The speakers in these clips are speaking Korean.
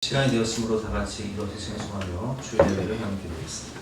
시간이 되었으므로 다 같이 일어서 찬송하며 주의 예배를 함께 드리겠습니다.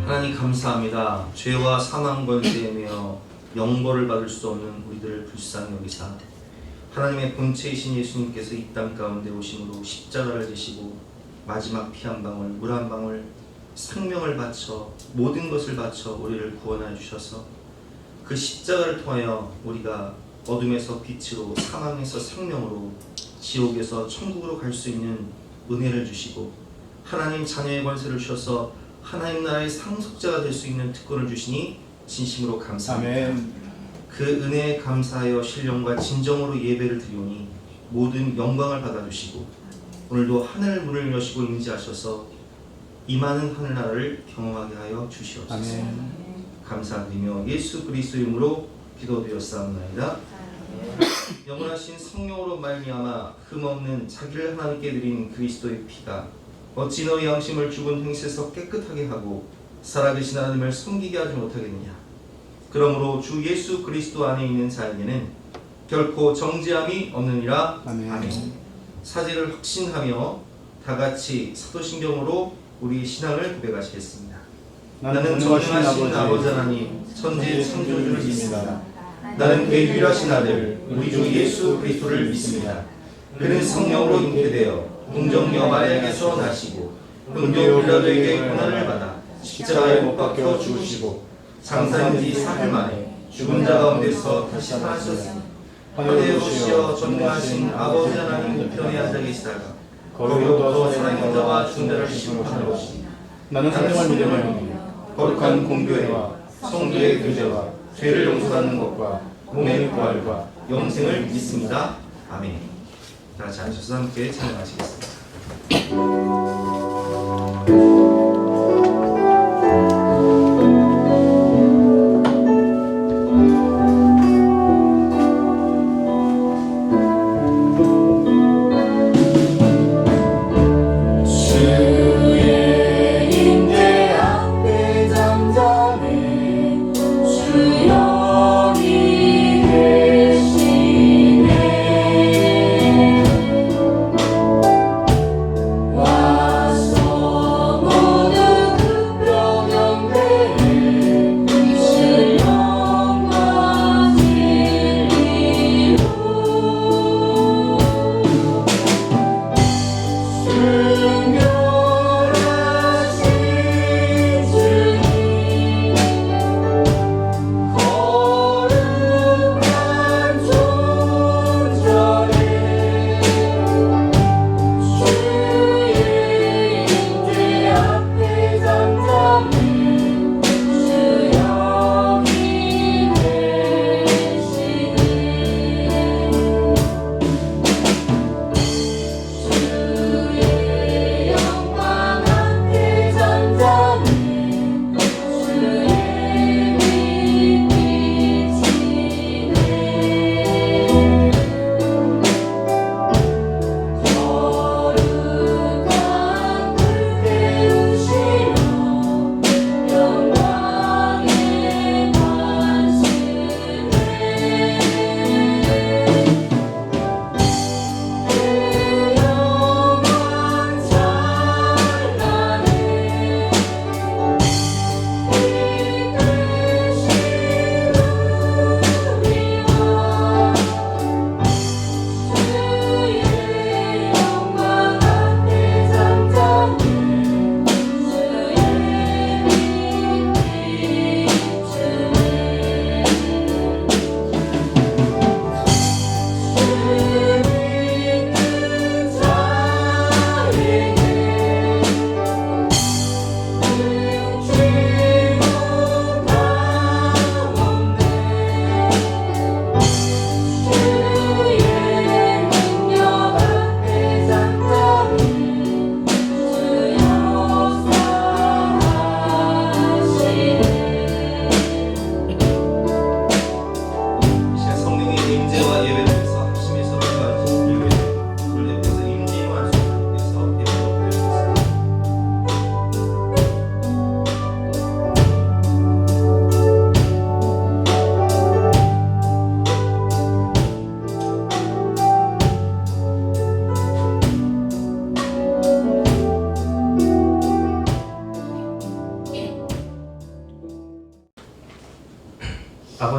하나님 감사합니다. 죄와 사망 권세이며 영벌을 받을 수 없는 우리들을 불쌍히 여기사 하나님의 본체이신 예수님께서 이 땅 가운데 오심으로 십자가를 지시고 마지막 피 한 방울, 물 한 방울, 생명을 바쳐 모든 것을 바쳐 우리를 구원하여 주셔서 그 십자가를 통하여 우리가 어둠에서 빛으로, 사망에서 생명으로, 지옥에서 천국으로 갈 수 있는 은혜를 주시고 하나님 자녀의 권세를 주셔서 하나님 나라의 상속자가 될 수 있는 특권을 주시니 진심으로 감사합니다. 아멘. 그 은혜에 감사하여 신령과 진정으로 예배를 드리오니 모든 영광을 받아주시고 오늘도 하늘 문을 여시고 임재하셔서 임하는 하늘나라를 경험하게 하여 주시옵소서. 아멘. 감사드리며 예수 그리스도의 이름으로 기도드렸사옵나이다. 영원하신 성령으로 말미암아 흠없는 자기를 하나님께 드린 그리스도의 피가 어찌 너희 양심을 죽은 행실에서 깨끗하게 하고 살아계신 하나님을 숨기게 하지 못하겠느냐. 그러므로 주 예수 그리스도 안에 있는 자에게는 결코 정죄함이 없느니라. 아멘. 아멘. 사제를 확신하며 다같이 사도신경으로 우리 신앙을 고백하시겠습니다. 나는 전능하신 아버지 하나님 천지의 창조주를 믿습니다. 나는 그의 유일하신 아들 우리 주 예수 그리스도를 믿습니다. 그는 성령으로 잉태되어 동정녀 마리아에게서 나시고 본디오 빌라도에게 고난을 받아 십자가에 못 박혀 죽으시고 장사한 지 4일 만에 죽은 자 가운데서 다시 살아나셨으니 하늘에 오시어 전능하신 아버지 하나님 우편에 앉아 계시다가 거기로부터 살아있는 자와 죽은 자를 심판하러 오시니 나는 하나님을 믿으며 거룩한 공교회와 성도의 교제와 죄를 용서하는 것과 몸의 부활과 영생을 믿습니다. 아멘. 다 같이 앉으셔서 함께 찬양하시겠습니다.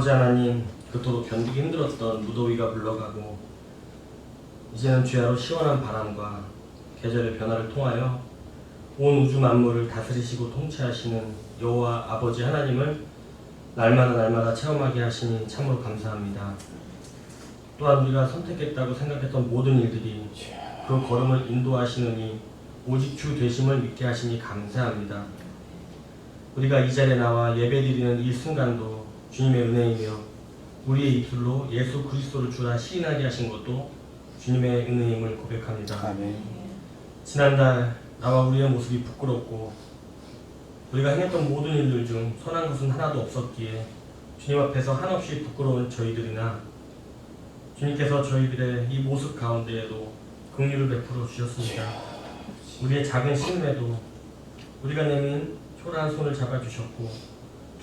아버지 하나님, 그토록 견디기 힘들었던 무더위가 물러가고 이제는 주야로 시원한 바람과 계절의 변화를 통하여 온 우주 만물을 다스리시고 통치하시는 여호와 아버지 하나님을 날마다 체험하게 하시니 참으로 감사합니다. 또한 우리가 선택했다고 생각했던 모든 일들이 그 걸음을 인도하시느니 오직 주 되심을 믿게 하시니 감사합니다. 우리가 이 자리에 나와 예배드리는 이 순간도 주님의 은혜이며 우리의 입술로 예수 그리스도를 주라 시인하게 하신 것도 주님의 은혜임을 고백합니다. 아멘. 지난달 나와 우리의 모습이 부끄럽고 우리가 행했던 모든 일들 중 선한 것은 하나도 없었기에 주님 앞에서 한없이 부끄러운 저희들이나 주님께서 저희들의 이 모습 가운데에도 긍휼을 베풀어 주셨습니다. 우리의 작은 신음에도 우리가 내민 초라한 손을 잡아주셨고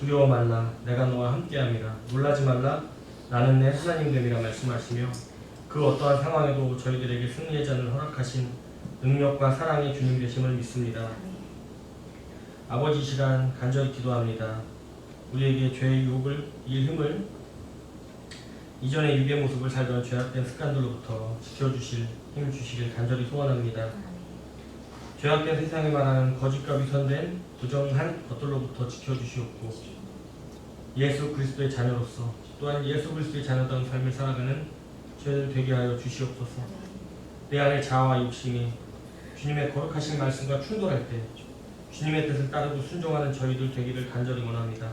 두려워 말라 내가 너와 함께함이라 놀라지 말라 나는 내 하나님 됨이라 말씀하시며 그 어떠한 상황에도 저희들에게 승리의 잔을 허락하신 능력과 사랑의 주님 되심을 믿습니다. 아버지 시간 간절히 기도합니다. 우리에게 죄의 유혹을 이길 힘을 이전의 유괴 모습을 살던 죄악된 습관들로부터 지켜주실 힘을 주시길 간절히 소원합니다. 죄악된 세상에 말하는 거짓과 위선된 부정한 것들로부터 지켜주시옵고 예수 그리스도의 자녀로서 또한 예수 그리스도의 자녀다운 삶을 살아가는 저희들 되게 하여 주시옵소서. 내 안의 자아와 욕심이 주님의 거룩하신 말씀과 충돌할 때 주님의 뜻을 따르고 순종하는 저희들 되기를 간절히 원합니다.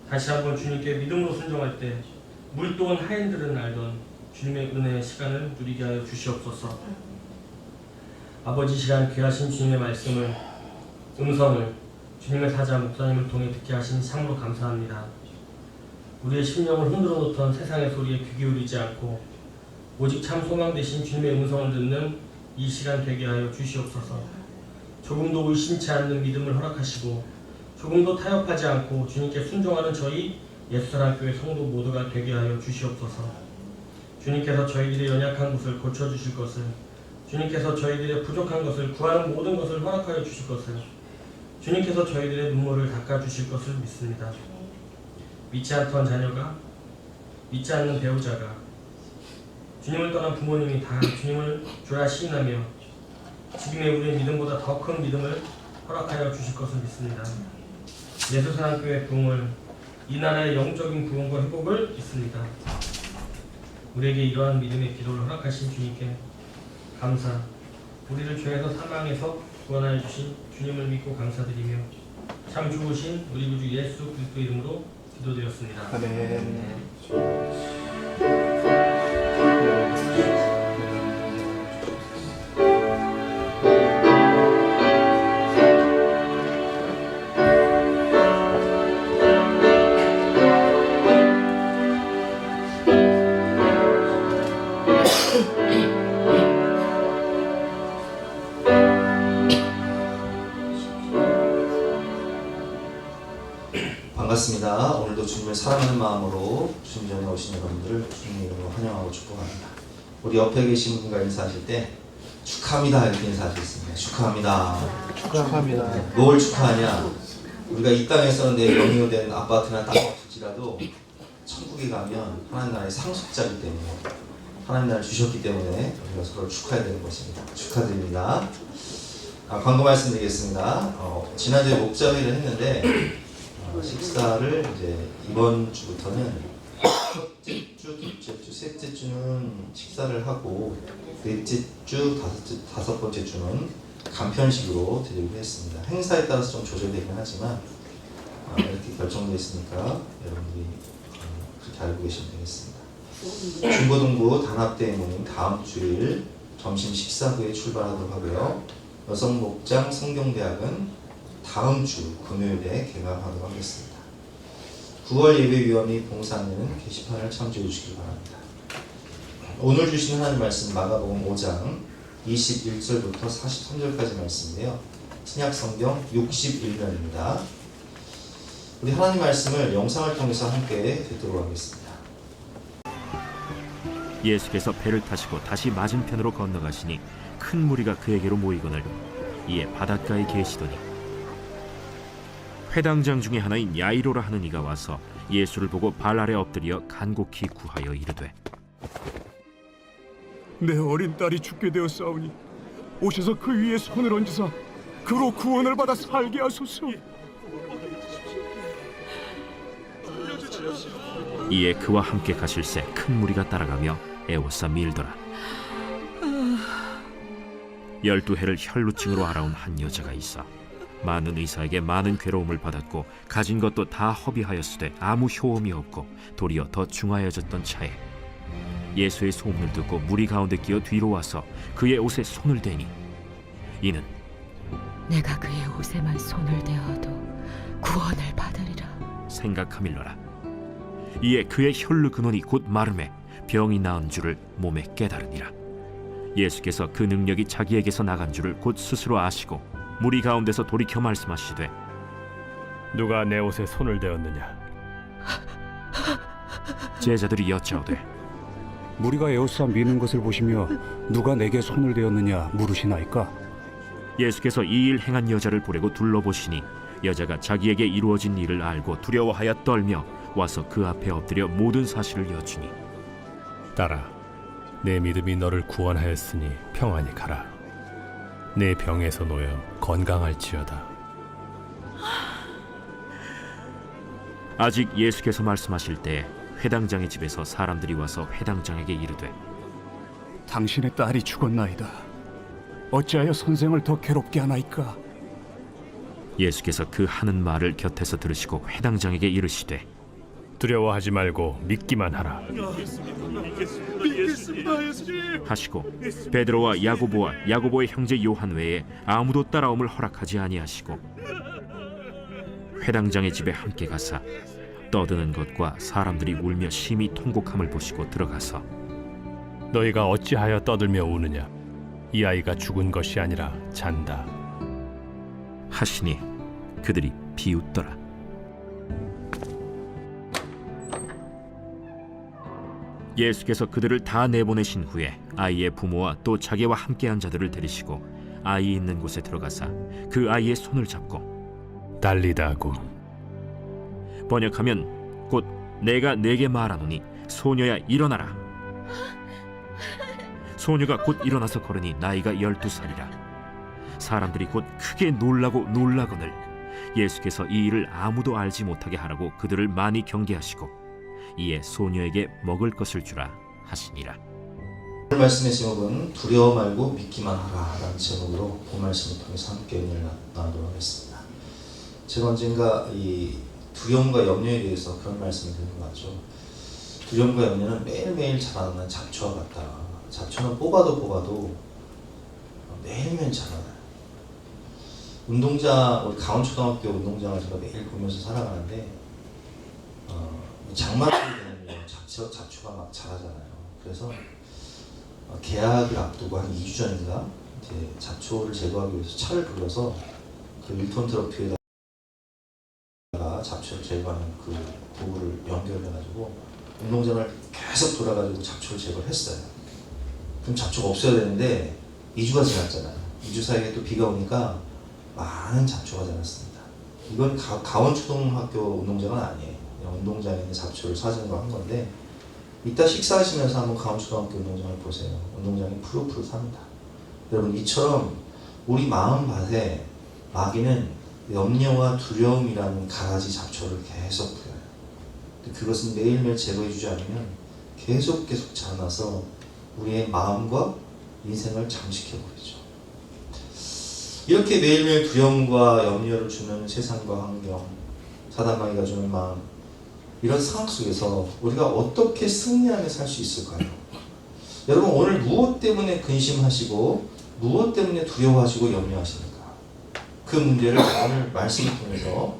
다시 한번 주님께 믿음으로 순종할 때 물도원 하인들은 알던 주님의 은혜의 시간을 누리게 하여 주시옵소서. 아버지 시간 귀하신 주님의 말씀을 음성을 주님의 사자 목사님을 통해 듣게 하신 참으로 감사합니다. 우리의 심령을 흔들어 놓던 세상의 소리에 귀 기울이지 않고 오직 참 소망 되신 주님의 음성을 듣는 이 시간 되게 하여 주시옵소서. 조금도 의심치 않는 믿음을 허락하시고 조금도 타협하지 않고 주님께 순종하는 저희 예수사랑교회 성도 모두가 되게 하여 주시옵소서. 주님께서 저희들의 연약한 것을 고쳐주실 것을, 주님께서 저희들의 부족한 것을, 구하는 모든 것을 허락하여 주실 것을, 주님께서 저희들의 눈물을 닦아주실 것을 믿습니다. 믿지 않던 자녀가, 믿지 않는 배우자가, 주님을 떠난 부모님이 다 주님을 주라 시인하며 지금의 우리의 믿음보다 더 큰 믿음을 허락하여 주실 것을 믿습니다. 예수사랑교회 부흥을, 이 나라의 영적인 구원과 회복을 믿습니다. 우리에게 이러한 믿음의 기도를 허락하신 주님께 감사, 우리를 죄에서 사망에서 구원하여 주신 주님을 믿고 감사드리며 참 좋으신 우리 구주 예수 그리스도 이름으로 기도드렸습니다. 아멘. 반갑습니다. 오늘도 주님을 사랑하는 마음으로 주님 전에 오신 여러분들을 주님의 이름으로 환영하고 축복합니다. 우리 옆에 계신 분과 인사하실 때 축하합니다 이렇게 인사하시겠습니다. 축하합니다. 축하합니다. 뭘 축하하냐? 우리가 이 땅에서는 내 명의로 된 아파트나 땅이 없을지라도 천국에 가면 하나님 나라의 상속자이기 때문에 하나님 나라를 주셨기 때문에 우리가 서로를 축하해야 되는 것입니다. 축하드립니다. 광고 말씀드리겠습니다. 지난주에 목자회를 했는데 식사를 이제 이번 주부터는 첫째 주, 둘째 주, 셋째 주는 식사를 하고 넷째 주, 다섯 번째 주는 간편식으로 드리기로 했습니다. 행사에 따라서 좀 조절되긴 하지만 이렇게 결정되어 있으니까 여러분들이 그렇게 알고 계시면 되겠습니다. 중고등부 단합대회 모임 다음 주일 점심 식사 후에 출발하도록 하고요. 여성목장 성경대학은 다음 주 금요일에 개강하도록 하겠습니다. 9월 예배위원 및 봉사는 게시판을 참조해 주시기 바랍니다. 오늘 주신 하나님 말씀 마가복음 5장 21절부터 43절까지 말씀인데요. 신약성경 61면입니다. 우리 하나님 말씀을 영상을 통해서 함께 듣도록 하겠습니다. 예수께서 배를 타시고 다시 맞은편으로 건너가시니 큰 무리가 그에게로 모이거늘 이에 바닷가에 계시더니 회당장 중에 하나인 야이로라 하는 이가 와서 예수를 보고 발 아래 엎드려 간곡히 구하여 이르되 내 어린 딸이 죽게 되었사오니 오셔서 그 위에 손을 얹으사 그로 구원을 받아 살게 하소서. 이에 그와 함께 가실새 큰 무리가 따라가며 애워싸 밀더라. 12해를 혈루증으로 알아온 한 여자가 있어 많은 의사에게 많은 괴로움을 받았고 가진 것도 다 허비하였으되 아무 효험이 없고 도리어 더 중하여졌던 차에 예수의 소문을 듣고 무리 가운데 끼어 뒤로 와서 그의 옷에 손을 대니 이는 내가 그의 옷에만 손을 대어도 구원을 받으리라 생각함일러라. 이에 그의 혈루 근원이 곧 마름에 병이 나은 줄을 몸에 깨달으니라. 예수께서 그 능력이 자기에게서 나간 줄을 곧 스스로 아시고 무리 가운데서 돌이켜 말씀하시되 누가 내 옷에 손을 대었느냐? 제자들이 여짜오되 무리가 에워싸 미는 것을 보시며 누가 내게 손을 대었느냐 물으시나이까? 예수께서 이 일 행한 여자를 보려고 둘러보시니 여자가 자기에게 이루어진 일을 알고 두려워하여 떨며 와서 그 앞에 엎드려 모든 사실을 여쭈니 딸아, 내 믿음이 너를 구원하였으니 평안히 가라. 내 병에서 놓여 건강할지어다. 아직 예수께서 말씀하실 때 회당장의 집에서 사람들이 와서 회당장에게 이르되 당신의 딸이 죽었나이다. 어찌하여 선생을 더 괴롭게 하나이까? 예수께서 그 하는 말을 곁에서 들으시고 회당장에게 이르시되 두려워하지 말고 믿기만 하라. 하시고 베드로와 야고보와 야고보의 형제 요한 외에 아무도 따라옴을 허락하지 아니하시고 회당장의 집에 함께 가사 떠드는 것과 사람들이 울며 심히 통곡함을 보시고 들어가서 너희가 어찌하여 떠들며 우느냐? 이 아이가 죽은 것이 아니라 잔다. 하시니 그들이 비웃더라. 예수께서 그들을 다 내보내신 후에 아이의 부모와 또 자기와 함께한 자들을 데리시고 아이 있는 곳에 들어가사 그 아이의 손을 잡고 달리다고 번역하면 곧 내가 네게 말하노니 소녀야 일어나라. 소녀가 곧 일어나서 걸으니 나이가 12살이라. 사람들이 곧 크게 놀라거늘 예수께서 이 일을 아무도 알지 못하게 하라고 그들을 많이 경계하시고 이에 소녀에게 먹을 것을 주라 하시니라. 오늘 말씀의 제목은 두려워 말고 믿기만 하라 라는 제목으로 그 말씀을 통해서 함께 은혜를 나누도록 하겠습니다. 제가 언젠가 이 두려움과 염려에 대해서 그런 말씀을 드린 것 같죠. 두려움과 염려는 매일매일 자라나는 잡초와 같다. 잡초는 뽑아도 매일매일 자라나요. 운동장, 우리 강원초등학교 운동장을 제가 매일 보면서 살아가는데 장마철이 되면 잡초가 막 자라잖아요. 그래서 개학을 앞두고 한 2주 전인가 이제 잡초를 제거하기 위해서 차를 불러서 그 1톤 트럭 뒤에다가 잡초를 제거하는 그 도구를 연결해가지고 운동장을 계속 돌아가지고 잡초를 제거를 했어요. 그럼 잡초가 없어야 되는데 2주가 지났잖아요. 2주 사이에 또 비가 오니까 많은 잡초가 자랐습니다. 이건 강원초등학교 운동장은 아니에요. 운동장에 있는 잡초를 사진으로 한 건데 이따 식사하시면서 한번 강원초등학교 운동장을 보세요. 운동장이 푸릇푸릇합니다. 여러분 이처럼 우리 마음밭에 마귀는 염려와 두려움이라는 가지 잡초를 계속 뿌려요. 그것은 매일매일 제거해주지 않으면 계속 자라나서 우리의 마음과 인생을 잠식해버리죠. 이렇게 매일매일 두려움과 염려를 주는 세상과 환경, 사단마귀가 주는 마음, 이런 상황 속에서 우리가 어떻게 승리하며 살 수 있을까요? 여러분 오늘 무엇 때문에 근심하시고 무엇 때문에 두려워하시고 염려하십니까? 그 문제를 오늘 말씀을 통해서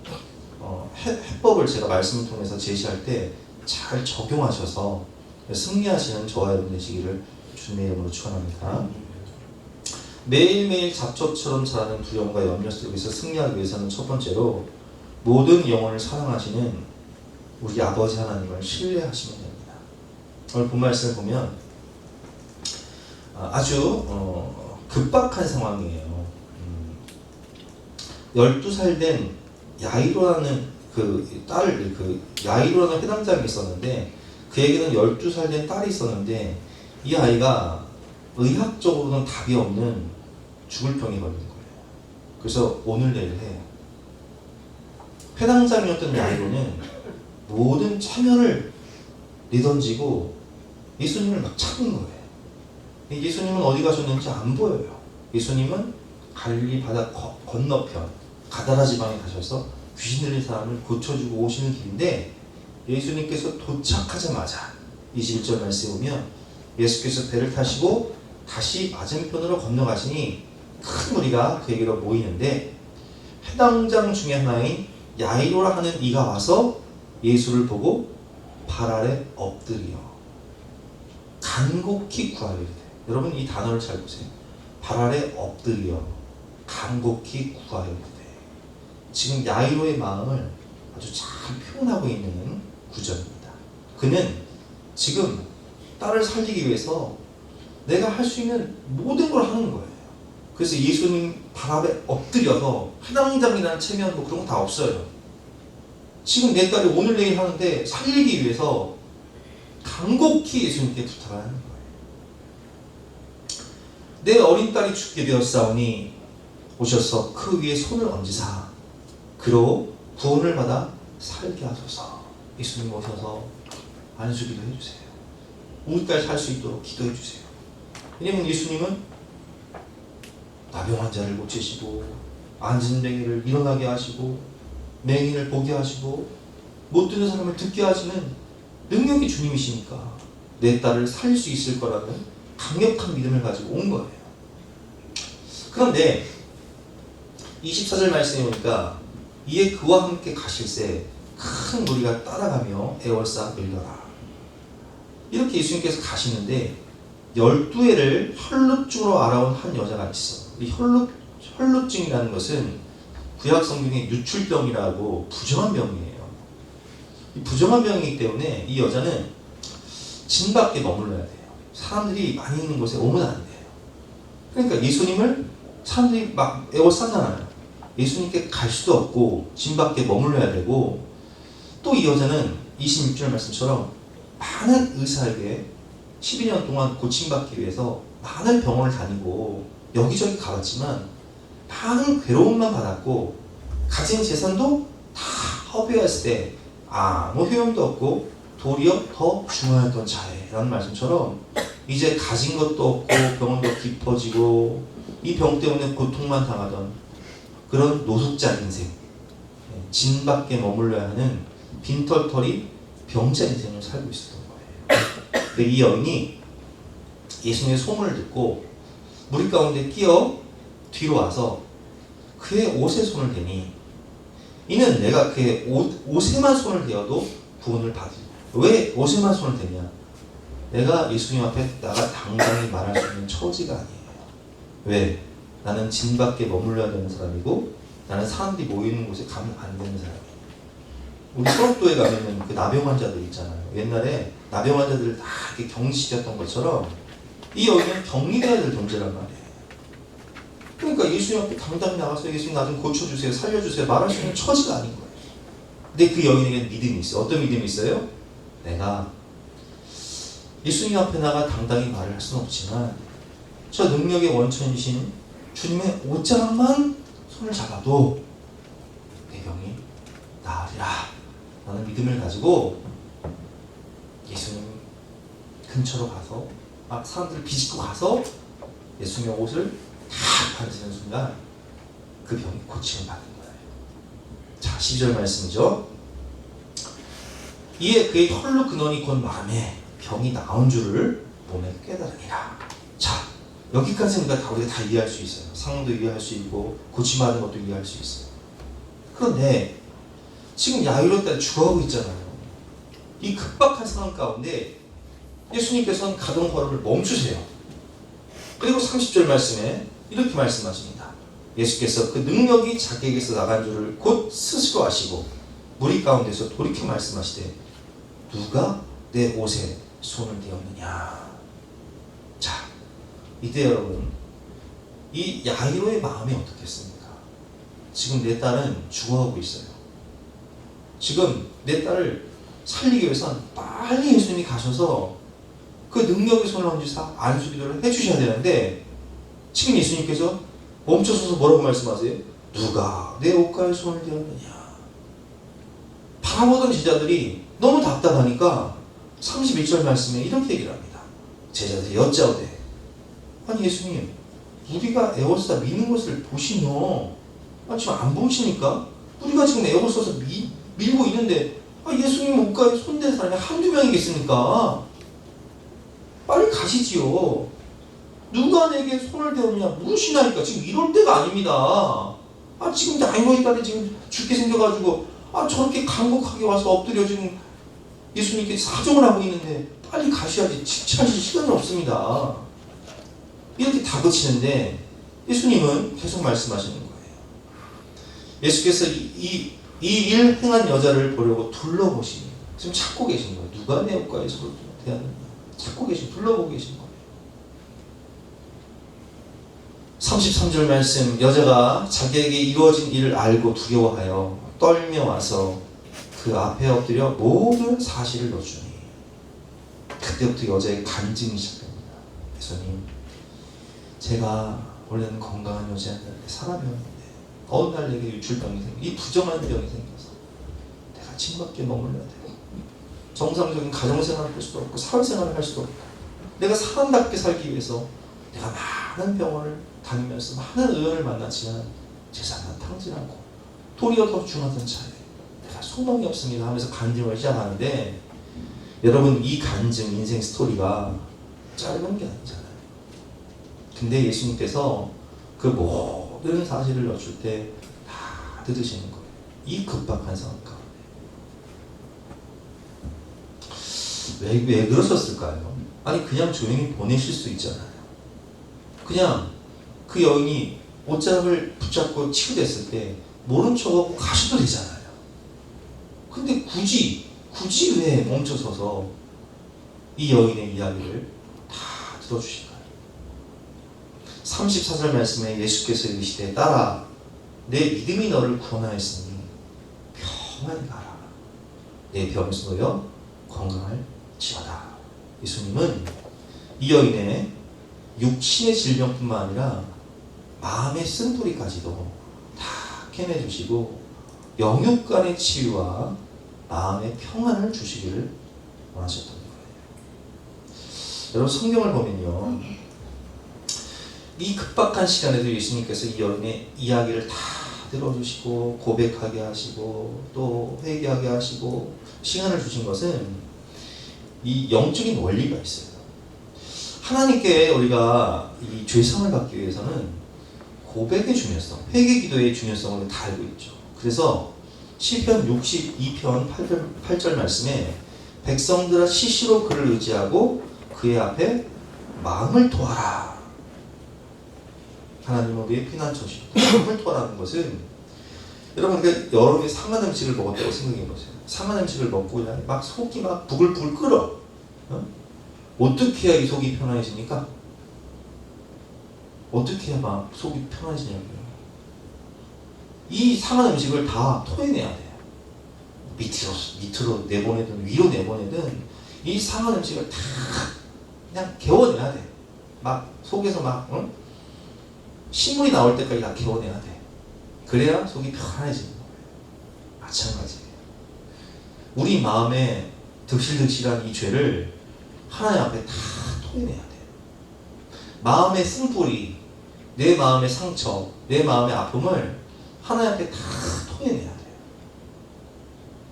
해법을 제가 말씀을 통해서 제시할 때 잘 적용하셔서 승리하시는 저와 여러분 되시기를 주님의 이름으로 축원합니다. 매일매일 잡초처럼 자라는 두려움과 염려 속에서 승리하기 위해서는 첫 번째로 모든 영혼을 사랑하시는 우리 아버지 하나님을 신뢰하시면 됩니다. 오늘 본 말씀을 보면 아주 급박한 상황이에요. 12살 된 야이로라는 그 딸을 그 야이로라는 회당장이 있었는데 그에게는 12살 된 딸이 있었는데 이 아이가 의학적으로는 답이 없는 죽을 병에 걸린 거예요. 그래서 오늘 내일 해요. 회당장이었던 야이로는 모든 체면을 내던지고 예수님을 막 찾는 거예요. 예수님은 어디 가셨는지 안 보여요. 예수님은 갈릴리 바다 건너편 가다라 지방에 가셔서 귀신 들린 사람을 고쳐주고 오시는 길인데 예수님께서 도착하자마자 21절 말씀에 보면 예수께서 배를 타시고 다시 맞은편으로 건너가시니 큰 무리가 그에게로 모이는데 회당장 중에 하나인 야이로라 하는 이가 와서 예수를 보고 발 아래 엎드려 간곡히 구하려 이르되. 여러분 이 단어를 잘 보세요. 발 아래 엎드려 간곡히 구하려 이르되. 지금 야이로의 마음을 아주 잘 표현하고 있는 구절입니다. 그는 지금 딸을 살리기 위해서 내가 할 수 있는 모든 걸 하는 거예요. 그래서 예수님 발 아래 엎드려서 회당장이라는 체면 뭐 그런 거 다 없어요. 지금 내 딸이 오늘 내일 하는데 살리기 위해서 간곡히 예수님께 부탁을 하는 거예요. 내 어린 딸이 죽게 되었사오니 오셔서 그 위에 손을 얹으사 그로 구원을 받아 살게 하소서. 예수님 오셔서 안수기도 해주세요. 우리 딸 살 수 있도록 기도해 주세요. 왜냐면 예수님은 나병 환자를 고치시고 앉은 맹인을 일어나게 하시고 맹인을 보게 하시고 못 듣는 사람을 듣게 하시는 능력이 주님이시니까 내 딸을 살릴 수 있을 거라는 강력한 믿음을 가지고 온 거예요. 그런데 24절 말씀에 보니까 이에 그와 함께 가실새 큰 무리가 따라가며 애월싸 밀려라. 이렇게 예수님께서 가시는데 12해를 혈루증으로 알아온 한 여자가 있어. 이 혈루증이라는 것은 구약 성경의 유출병이라고 부정한 병이에요. 이 부정한 병이기 때문에 이 여자는 진 밖에 머물러야 돼요. 사람들이 많이 있는 곳에 오면 안 돼요. 그러니까 예수님을 사람들이 막 애워싸잖아요. 예수님께 갈 수도 없고 진 밖에 머물러야 되고, 또 이 여자는 26절 말씀처럼 많은 의사에게 12년 동안 고침받기 위해서 많은 병원을 다니고 여기저기 가봤지만 많은 괴로움만 받았고 가진 재산도 다 허비했을 때 아무 효용도 없고 도리어 더 중요했던 자예라는 말씀처럼 이제 가진 것도 없고 병원도 깊어지고 이 병 때문에 고통만 당하던 그런 노숙자 인생, 진 밖에 머물러야 하는 빈털터리 병자 인생을 살고 있었던 거예요. 근데 이 여인이 예수님의 소문을 듣고 무리 가운데 끼어 뒤로 와서 그의 옷에 손을 대니 이는 내가 그의 옷에만 손을 대어도 구원을 받으리라. 왜 옷에만 손을 대냐? 내가 예수님 앞에 나가 당당히 말할 수 있는 처지가 아니에요. 왜? 나는 진 밖에 머물러야 되는 사람이고 나는 사람들이 모이는 곳에 가면 안 되는 사람이에요. 우리 서울도에 가면은 그 나병 환자들 있잖아요. 옛날에 나병 환자들을 다 이렇게 격리시켰던 것처럼 이 여인은 격리돼야 될 존재란 말이에요. 그러니까 예수님 앞에 당당히 나가서 예수님 나 좀 고쳐주세요, 살려주세요 말할 수 있는 처지가 아닌 거예요. 근데 그 여인에게는 믿음이 있어요. 어떤 믿음이 있어요? 내가 예수님 앞에 나가 당당히 말을 할 수는 없지만 저 능력의 원천이신 주님의 옷자락만 손을 잡아도 내 병이 나으리라 라는 믿음을 가지고 예수님 근처로 가서 사람들을 비집고 가서 예수님의 옷을 탁 만지는 순간 그 병이 고침을 받은 거예요. 자, 12절 말씀이죠. 이에 그의 혈루 근원이 곧 마음에 병이 나온 줄을 몸에 깨달으니라. 자, 여기까지는 우리가 다 이해할 수 있어요. 상황도 이해할 수 있고 고침받은 것도 이해할 수 있어요. 그런데 지금 야이로 딸이 죽어가고 있잖아요. 이 급박한 상황 가운데 예수님께서는 가던 걸음을 멈추세요. 그리고 30절 말씀에 이렇게 말씀하십니다. 예수께서 그 능력이 자기에게서 나간 줄을 곧 스스로 아시고 무리 가운데서 돌이켜 말씀하시되 누가 내 옷에 손을 대었느냐. 자, 이때 여러분 이 야이로의 마음이 어떻겠습니까? 지금 내 딸은 죽어가고 있어요. 지금 내 딸을 살리기 위해서 빨리 예수님이 가셔서 그 능력의 손을 얹으사 안수기도를 해주셔야 되는데 지금 예수님께서 멈춰서서 뭐라고 말씀하세요? 누가 내 옷가에 손을 대었느냐. 바라보던 제자들이 너무 답답하니까 31절 말씀에 이렇게 얘기를 합니다. 제자들이 여짜오되 아니 예수님 우리가 에워싸 미는 것을 보시며 지금 안 보시니까? 우리가 지금 에워 써서 밀고 있는데 예수님 옷가에 손댄 사람이 한두 명이겠습니까? 빨리 가시지요. 누가 내게 손을 대었냐 물으시나니까. 지금 이럴 때가 아닙니다. 지금 나이로이 딸이 지금 죽게 생겨가지고 저렇게 간곡하게 와서 엎드려 지금 예수님께 사정을 하고 있는데 빨리 가셔야지. 지체하실 시간이 없습니다. 이렇게 다그치는데 예수님은 계속 말씀하시는 거예요. 예수께서 이 일 행한 여자를 보려고 둘러보시니 지금 찾고 계신 거예요. 누가 내 옷가에 손을 대었느냐 찾고 둘러보고 계신 거예요. 33절 말씀, 여자가 자기에게 이루어진 일을 알고 두려워하여 떨며 와서 그 앞에 엎드려 모든 사실을 넣어주니 그때부터 여자의 간증이 시작됩니다. 예수님, 제가 원래는 건강한 여자였는데 사람이었는데 어느 날 내게 유출병이 생겨 이 부정한 병이 생겨서 내가 침밖에 머물러야 되고 정상적인 가정생활을 할 수도 없고 사회생활을 할 수도 없고 내가 사람답게 살기 위해서 내가 많은 병원을 다니면서 많은 의원을 만났지만 재산만 탕진하고 도리어 더 중하던 차에 내가 소망이 없습니다 하면서 간증을 시작하는데 여러분 이 간증 인생 스토리가 짧은 게 아니잖아요. 근데 예수님께서 그 모든 사실을 여쭐 때 다 들으시는 거예요. 이 급박한 상황 가운데. 왜 그러셨을까요? 아니 그냥 조용히 보내실 수 있잖아요. 그냥 그 여인이 옷장을 붙잡고 치유됐을 때 모른 척하고 가셔도 되잖아요. 근데 굳이 왜 멈춰서서 이 여인의 이야기를 다 들어주실까요? 34절 말씀에 예수께서 이르시되 딸아 내 믿음이 너를 구원하였으니 평안히 가라. 내 병에서 놓여 건강할지어다. 예수님은 이 여인의 육신의 질병뿐만 아니라 마음의 쓴뿌리까지도 다 캐내주시고 영육간의 치유와 마음의 평안을 주시기를 원하셨던 거예요. 여러분 성경을 보면요, 이 급박한 시간에도 예수님께서 이 여인의 이야기를 다 들어주시고 고백하게 하시고 또 회개하게 하시고 시간을 주신 것은 이 영적인 원리가 있어요. 하나님께 우리가 이 죄상을 받기 위해서는 고백의 중요성, 회개 기도의 중요성을 다 알고 있죠. 그래서 시편 62편 8절 말씀에 백성들아 시시로 그를 의지하고 그의 앞에 마음을 토하라. 하나님은 우리의 피난처시고 마음을 토하라는 것은 여러분 여러분이 상한 음식을 먹었다고 생각해 보세요. 상한 음식을 먹고 그냥 막 속이 막 부글부글 끓어. 어떻게 해야 이 속이 편안해집니까? 어떻게 해야 막 속이 편안해지냐고요. 이 상한 음식을 다 토해내야 돼요. 밑으로 내보내든 위로 내보내든 이 상한 음식을 다 그냥 개워내야 돼. 막 속에서 막 신물이 나올 때까지 다 개워내야 돼. 그래야 속이 편안해지는 거예요. 마찬가지예요. 우리 마음에 득실득실한 이 죄를 하나님 앞에 다 토해내야 돼요. 마음의 쓴뿌리, 내 마음의 상처, 내 마음의 아픔을 하나님 앞에 다 토해내야 돼요.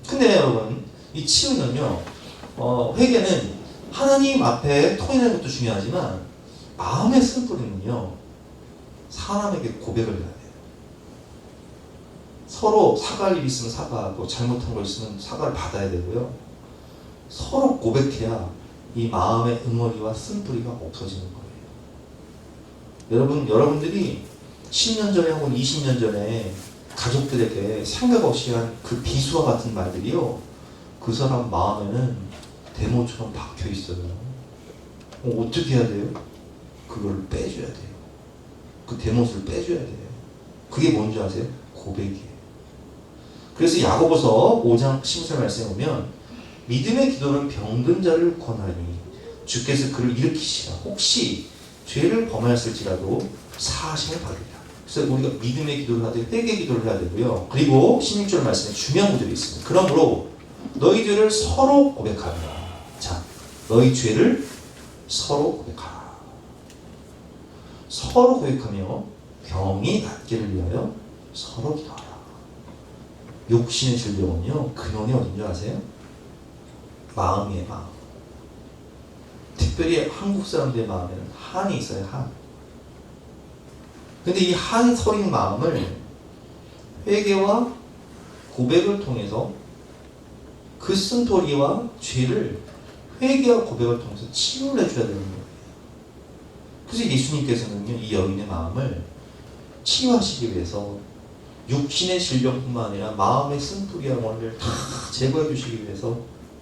근데 여러분, 이 치유는요, 회개는 하나님 앞에 토해내는 것도 중요하지만 마음의 쓴뿌리는요, 사람에게 고백을 해야 돼요. 서로 사과할 일 있으면 사과하고 잘못한 거 있으면 사과를 받아야 되고요. 서로 고백해야 이 마음의 응어리와 쓴뿌리가 없어지는 거예요. 여러분들이 10년 전에 혹은 20년 전에 가족들에게 생각 없이 한 그 비수와 같은 말들이요, 그 사람 마음에는 대모처럼 박혀 있어요. 어떻게 해야 돼요? 그걸 빼줘야 돼요. 그 대못을 빼줘야 돼요. 그게 뭔지 아세요? 고백이에요. 그래서 야고보서 5장 10절 말씀에 보면 믿음의 기도는 병든 자를 권하니 주께서 그를 일으키시라. 혹시 죄를 범하였을지라도 사하심을 받으리라. 그래서 우리가 믿음의 기도를 하되 회개 기도를 해야 되고요. 그리고 16절 말씀에 중요한 구절이 있습니다. 그러므로 너희 죄를 서로 고백하며, 자, 너희 죄를 서로 고백하라. 서로 고백하며 병이 낫기를 위하여 서로 기도하라. 욕심의 질병은요, 근원이 어딘 줄 아세요? 마음이에요, 마음. 특별히 한국 사람들의 마음에는 한이 있어요, 한. 근데 이 한 서린 마음을 회개와 고백을 통해서 그 쓴소리와 죄를 회개와 고백을 통해서 치유를 해줘야 되는 거예요. 그래서 예수님께서는요, 이 여인의 마음을 치유하시기 위해서 육신의 질병뿐만 아니라 마음의 쓴뿌리와 원리를 다 제거해 주시기 위해서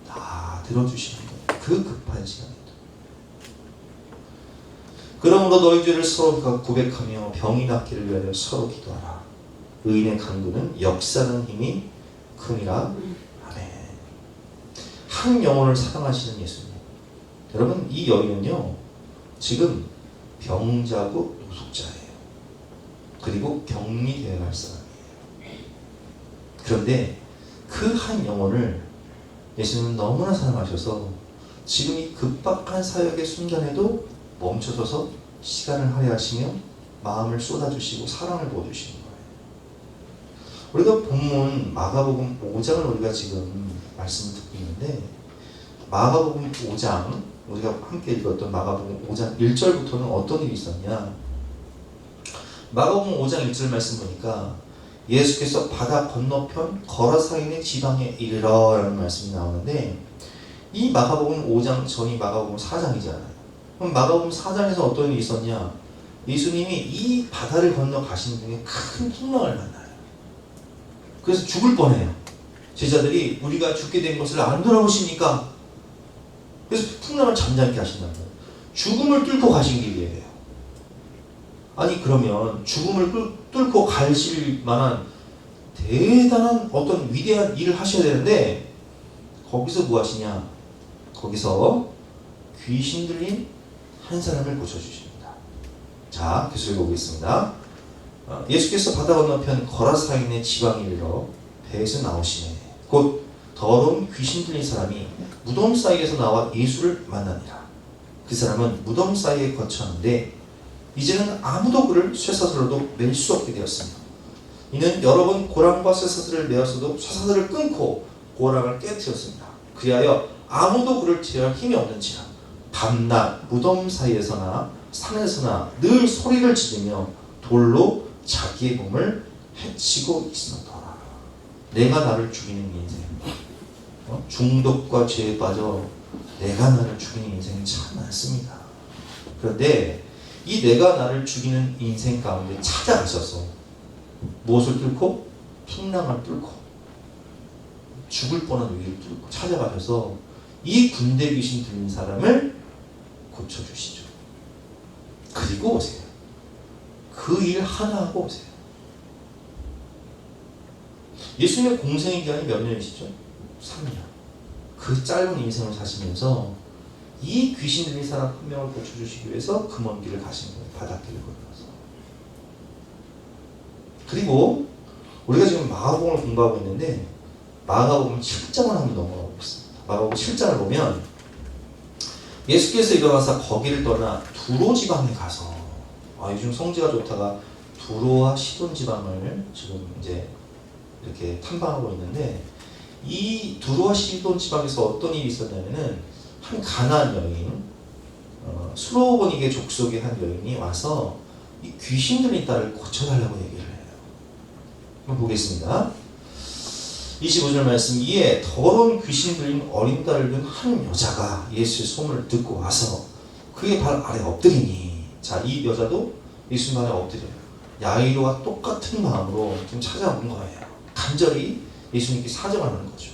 다 들어주시는 거예요. 그 급한 시간에도. 그러므로 너희 죄를 서로 고백하며 병이 낫기를 위하여 서로 기도하라. 의인의 간구는 역사하는 힘이 크니라. 아멘. 한 영혼을 사랑하시는 예수님. 여러분, 이 여인은요, 지금 병자고 노숙자예요. 그리고 격리되어야 할 사람이에요. 그런데 그 한 영혼을 예수님은 너무나 사랑하셔서 지금 이 급박한 사역의 순간에도 멈춰서서 시간을 할애하시며 마음을 쏟아주시고 사랑을 부어주시는 거예요. 우리가 본문 마가복음 5장을 우리가 지금 말씀을 듣고 있는데, 마가복음 5장, 우리가 함께 읽었던 마가복음 5장 1절부터는 어떤 일이 있었냐. 마가복음 5장 1절 말씀 보니까 예수께서 바다 건너편 거라사인의 지방에 이르러 라는 말씀이 나오는데, 이 마가복음 5장 전이 마가복음 4장이잖아요. 그럼 마가복음 4장에서 어떤 일이 있었냐. 예수님이 이 바다를 건너 가시는 중에 큰 풍랑을 만나요. 그래서 죽을 뻔해요. 제자들이 우리가 죽게 된 것을 안 돌아보시니까. 그래서 풍랑을 잠잠케 하신다는 거예요. 죽음을 뚫고 가신 길이에요. 아니, 그러면 죽음을 뚫고 가실 만한 대단한 어떤 위대한 일을 하셔야 되는데, 거기서 뭐 하시냐. 거기서 귀신 들린 한 사람을 고쳐주십니다. 자, 계속 읽어보겠습니다. 예수께서 바다 건너편 거라사인의 지방에 이르러 배에서 나오시네. 곧 더러운 귀신 들린 사람이 무덤 사이에서 나와 예수를 만나니라. 그 사람은 무덤 사이에 거처하는데 이제는 아무도 그를 쇠사슬로도 맬 수 없게 되었습니다. 이는 여러 번 고랑과 쇠사슬을 메었어도 쇠사슬을 끊고 고랑을 깨뜨렸습니다. 그리하여 아무도 그를 제어할 힘이 없는지라 밤낮 무덤 사이에서나 산에서나 늘 소리를 지르며 돌로 자기의 몸을 해치고 있었더라. 내가 나를 죽이는 인생, 중독과 죄에 빠져 내가 나를 죽이는 인생이 참 많습니다. 그런데 이 내가 나를 죽이는 인생 가운데 찾아가셔서 무엇을 뚫고? 풍랑을 뚫고 죽을 뻔한 위기를 뚫고 찾아가셔서 이 군대 귀신 들린 사람을 고쳐주시죠. 그리고 오세요. 그 일 하나 하고 오세요. 예수님의 공생의 기간이 몇 년이시죠? 3년. 그 짧은 인생을 사시면서 이 귀신 들린 사람 한 명을 고쳐주시기 위해서 그 먼 길을 가신 거예요. 바닷길을 걸어서. 그리고 우리가 지금 마가복음을 공부하고 있는데 마가복음 7장을 한번 넘어가고 있습니다. 마가복음 7장을 보면 예수께서 일어나서 거기를 떠나 두로 지방에 가서, 요즘 성지가 좋다가 두로와 시돈 지방을 지금 이제 이렇게 탐방하고 있는데, 이 두로와 시돈 지방에서 어떤 일이 있었냐면은 한 가나안 여인, 수로보닉의 족속의 한 여인이 와서 이 귀신 들린 딸을 고쳐달라고 얘기를 해요. 한번 보겠습니다. 25절 말씀. 이에 더러운 귀신 들린 어린 딸을 둔 한 여자가 예수의 소문을 듣고 와서 그의 발 아래 엎드리니, 자, 이 여자도 예수님 발에 엎드려요. 야이로와 똑같은 마음으로 지금 찾아온 거예요. 간절히 예수님께 사정하는 거죠.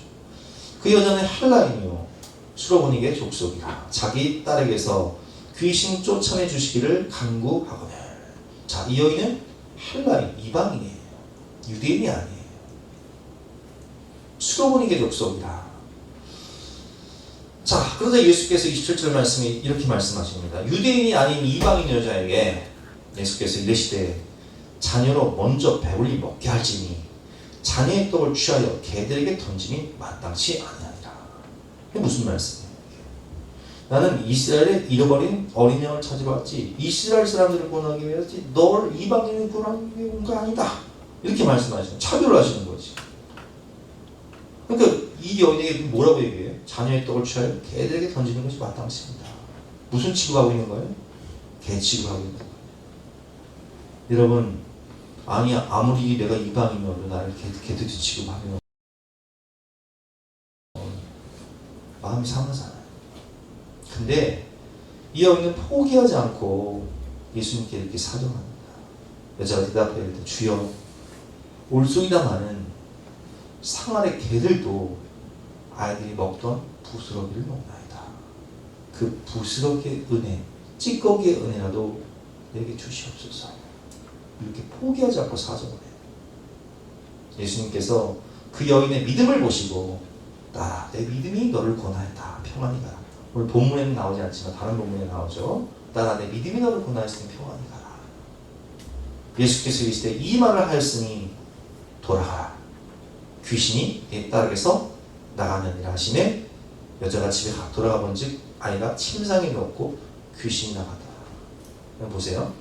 그 여자는 헬라인이요 수로보닉의 족속이라 자기 딸에게서 귀신 쫓아내 주시기를 간구하거늘. 자, 이 여인은 헬라인, 이방인이에요. 유대인이 아니에요. 수로보니게 족속이다. 자, 그러자 예수께서 27절 말씀이 이렇게 말씀하십니다. 유대인이 아닌 이방인 여자에게 예수께서 이르시되 자녀로 먼저 배불리 먹게 할지니 자녀의 떡을 취하여 개들에게 던짐이 마땅치 아니하니라. 이게 무슨 말씀이에요? 나는 이스라엘에 잃어버린 어린 양을 찾으러 왔지 이스라엘 사람들을 구원하기 위해서지 널 이방인을 구원하기 위해 온 거 아니다. 이렇게 말씀하시는, 차별을 하시는 거지. 그러니까 이 여인에게 뭐라고 얘기해요? 자녀의 떡을 취하여 개들에게 던지는 것이 마땅치입니다. 무슨 취급하고 있는 거예요? 개 취급하고 있는 거예요. 여러분, 아니 아무리 내가 이방인이어도 나를 개들 취급하면 마음이 상하잖아요. 근데 이 여인은 포기하지 않고 예수님께 이렇게 사정합니다. 여자가 대답해 이르되 주여 올소이다마는 상아래 개들도 아이들이 먹던 부스러기를 먹나이다. 그 부스러기의 은혜, 찌꺼기의 은혜라도 내게 주시옵소서. 이렇게 포기하지 않고 사정을 해요. 예수님께서 그 여인의 믿음을 보시고 따라 내 믿음이 너를 권하였다. 평안히 가라. 오늘 본문에는 나오지 않지만 다른 본문에 나오죠. 따라 내 믿음이 너를 권하였으니 평안히 가라. 예수께서 이르시되 이 말을 하였으니 돌아가라. 귀신이 내 딸에게서 나가느니라 하시매 여자가 집에 돌아가 본즉 아이가 침상에 누웠고 귀신이 나가더라. 보세요.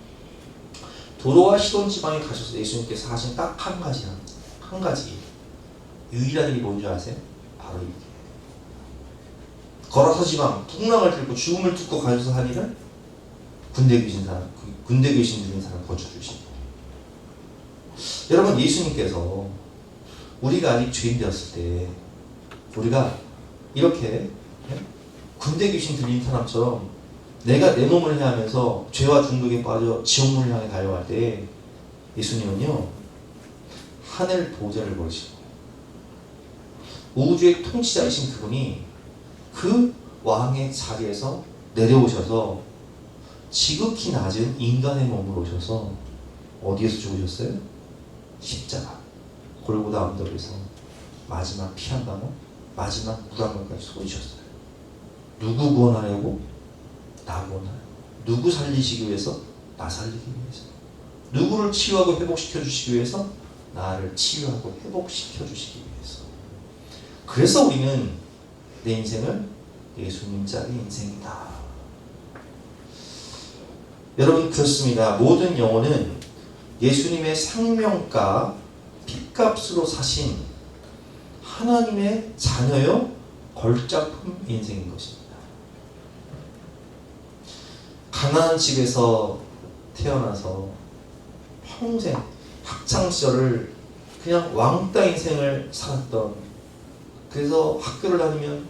도로와 시돈 지방에 가셔서 예수님께서 하신 딱 한 가지 유일한 일이 뭔지 아세요? 바로 이게 거라서 지방 풍랑을 들고 죽음을 뚫고 가셔서 한 일은 군대 귀신 들린 사람 고쳐주시고. 여러분, 예수님께서 우리가 아직 죄인 되었을 때 우리가 이렇게 군대 귀신 들린 사람처럼 내가 내 몸을 해하면서 죄와 중독에 빠져 지옥문을 향해 달려갈 때 예수님은요 하늘 보좌를 버리시고 우주의 통치자이신 그분이 그 왕의 자리에서 내려오셔서 지극히 낮은 인간의 몸으로 오셔서 어디에서 죽으셨어요? 십자가 골고다 언덕에서 마지막 피 한 방울, 마지막 물 한 방울까지 쏟으셨어요. 누구 구원하려고? 나 구원하려고. 누구 살리시기 위해서? 나 살리기 위해서. 누구를 치유하고 회복시켜 주시기 위해서? 나를 치유하고 회복시켜 주시기 위해서. 그래서 우리는 내 인생을 예수님 자리 인생이다. 여러분, 그렇습니다. 모든 영혼은 예수님의 생명가 핏값으로 사신 하나님의 자녀요 걸작품 인생인 것입니다. 가난한 집에서 태어나서 평생 학창시절을 그냥 왕따 인생을 살았던, 그래서 학교를 다니면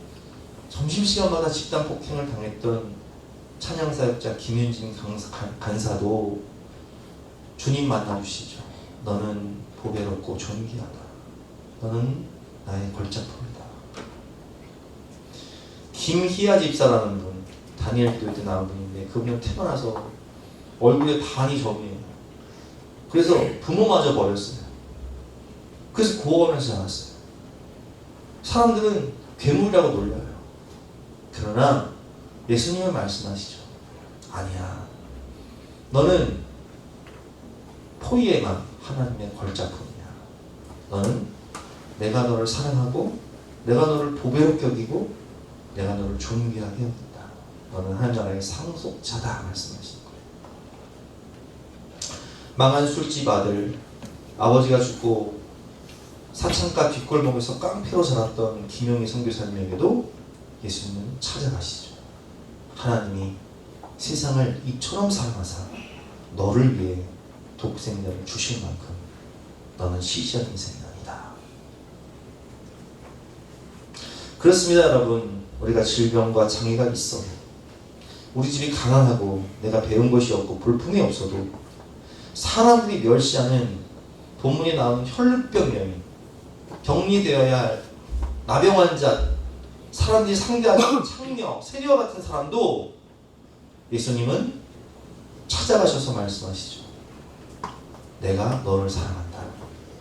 점심시간마다 집단 폭행을 당했던 찬양사역자 김윤진 간사도 주님 만나주시죠. 너는 보배롭고 존귀하다. 너는 나의 걸작품이다. 김희아 집사라는 분, 다니엘 기도에 나온 분인데 그분은 태어나서 얼굴에 반이 점이에요. 그래서 부모마저 버렸어요. 그래서 고아원에서 자랐어요. 사람들은 괴물이라고 놀려요. 그러나 예수님은 말씀하시죠. 아니야. 너는 포이에마 하나님의 걸작품이야. 너는 내가 너를 사랑하고 내가 너를 보배롭게 여기고 내가 너를 존귀하게 여긴다. 너는 하나님 나라의 상속자다 말씀하시는 거예요. 망한 술집 아들, 아버지가 죽고 사창가 뒷골목에서 깡패로 자랐던 김용희 선교사님에게도 예수님은 찾아가시죠. 하나님이 세상을 이처럼 사랑하사 너를 위해 독생자를 주실 만큼 너는 시시한 인생이 아니다. 그렇습니다, 여러분. 우리가 질병과 장애가 있어 우리 집이 가난하고 내가 배운 것이 없고 볼품이 없어도 사람들이 멸시하는 본문에 나오는 혈루병 여인, 격리되어야 할 나병 환자, 사람들이 상대하는 창녀, 세리와 같은 사람도 예수님은 찾아가셔서 말씀하시죠. 내가 너를 사랑한다.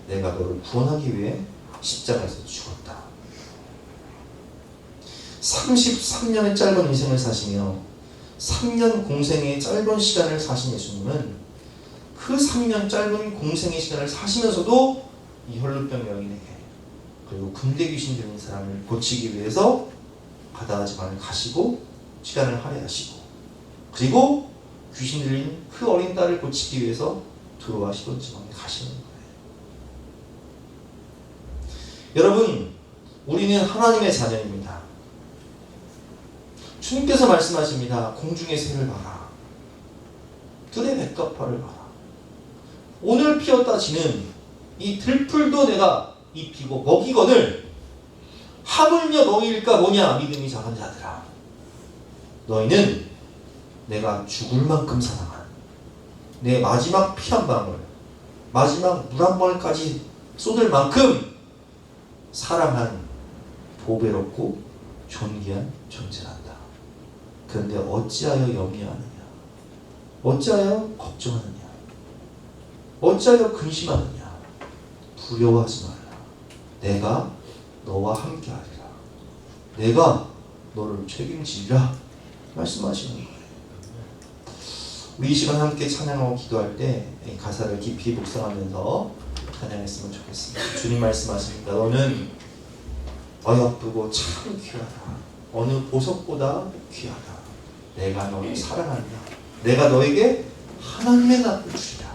내가 너를 구원하기 위해 십자가에서 죽었다. 33년의 짧은 인생을 사시며 3년 공생의 짧은 시간을 사신 예수님은 그 3년 짧은 공생의 시간을 사시면서도 이 혈루병 여인에게 그리고 군대 귀신 들린 사람을 고치기 위해서 바다지만을 가시고 시간을 할애하시고 그리고 귀신 들린 그 어린 딸을 고치기 위해서 두로와 시돈 지방에 가시는 거예요. 여러분, 우리는 하나님의 자녀입니다. 주님께서 말씀하십니다. 공중의 새를 봐라. 들의 백합화를 봐라. 오늘 피었다 지는 이 들풀도 내가 입히고 먹이거늘 하물며 너희일까 뭐냐 믿음이 작은 자들아. 너희는 내가 죽을 만큼 사랑한 내 마지막 피 한 방울, 마지막 물 한 방울까지 쏟을 만큼 사랑한 보배롭고 존귀한 존재란다. 그런데 어찌하여 염려하느냐? 어찌하여 걱정하느냐? 어찌하여 근심하느냐? 두려워하지 말라. 내가 너와 함께하리라. 내가 너를 책임지리라. 말씀하시는 거예요. 우리 이 시간 함께 찬양하고 기도할 때 이 가사를 깊이 묵상하면서 찬양했으면 좋겠습니다. 주님 말씀하십니다. 너는 어여쁘고 참 귀하다. 어느 보석보다 귀하다. 내가 너를 사랑한다. 내가 너에게 하나님의 낯을 주리라.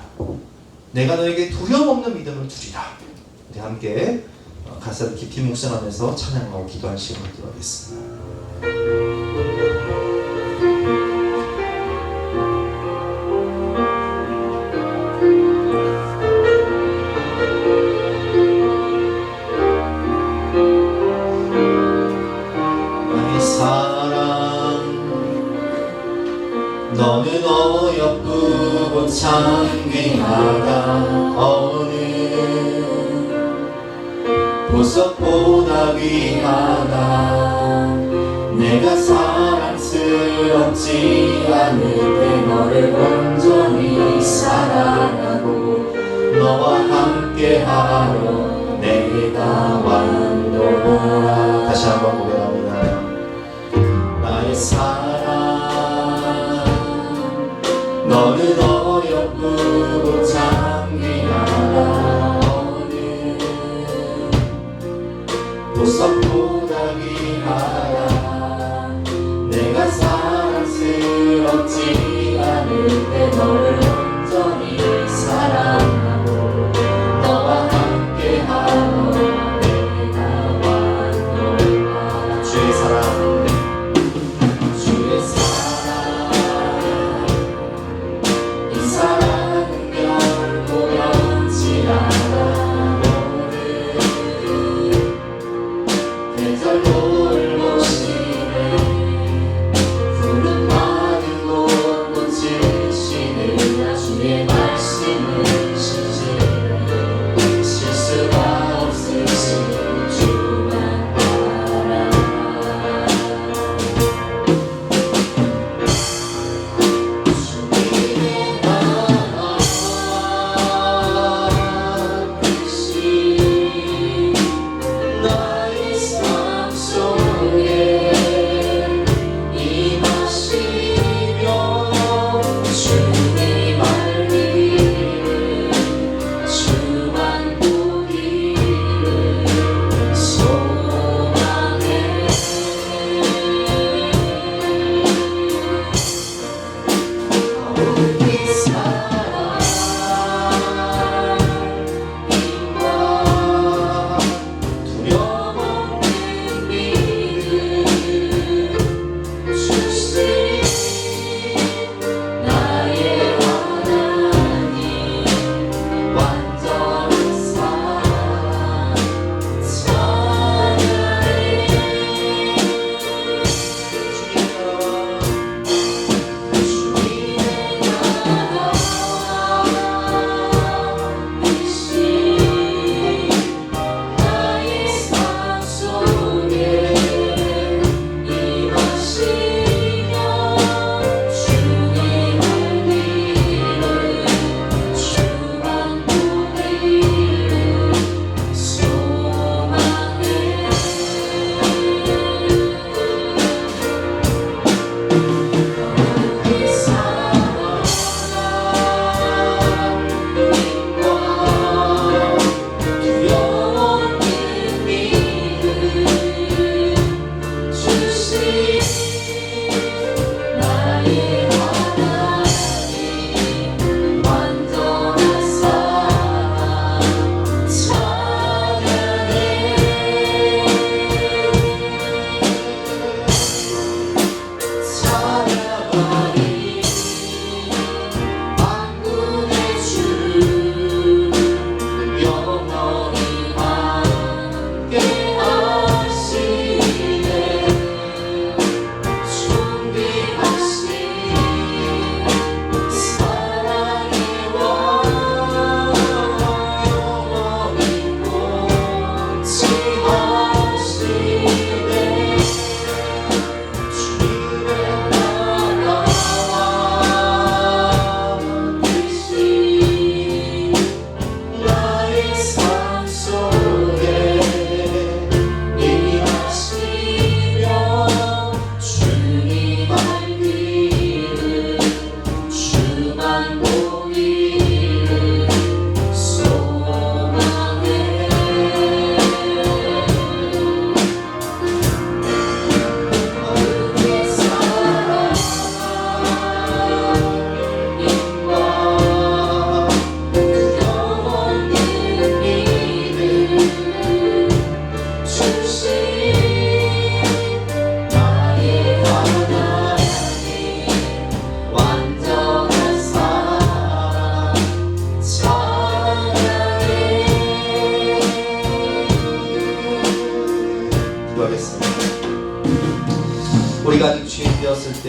내가 너에게 두려움 없는 믿음을 주리라. 우리 함께 가사를 깊이 묵상하면서 찬양하고 기도할 시간을 갖도록하겠습니다. 너는 어여쁘고 참 귀하다. 어느 보석보다 귀하다. 내가 사랑스럽지 않을 때 너를 온전히 사랑하고 너와 함께하러 내가 왔노라. 다시 한번 고백합니다. 나의 사랑 너는 어렵고 참 귀하다. 어느 보석보다 귀하다. 내가 사랑스럽지 않을 때 너를 온전히 사랑하고 너와 함께하러 내가 왔노라. 주의 사랑 주의 사랑 이 사랑은 결코 변치 않아. 오늘 계절 돌보시네. 푸른 마른 곳 꽃을 시네.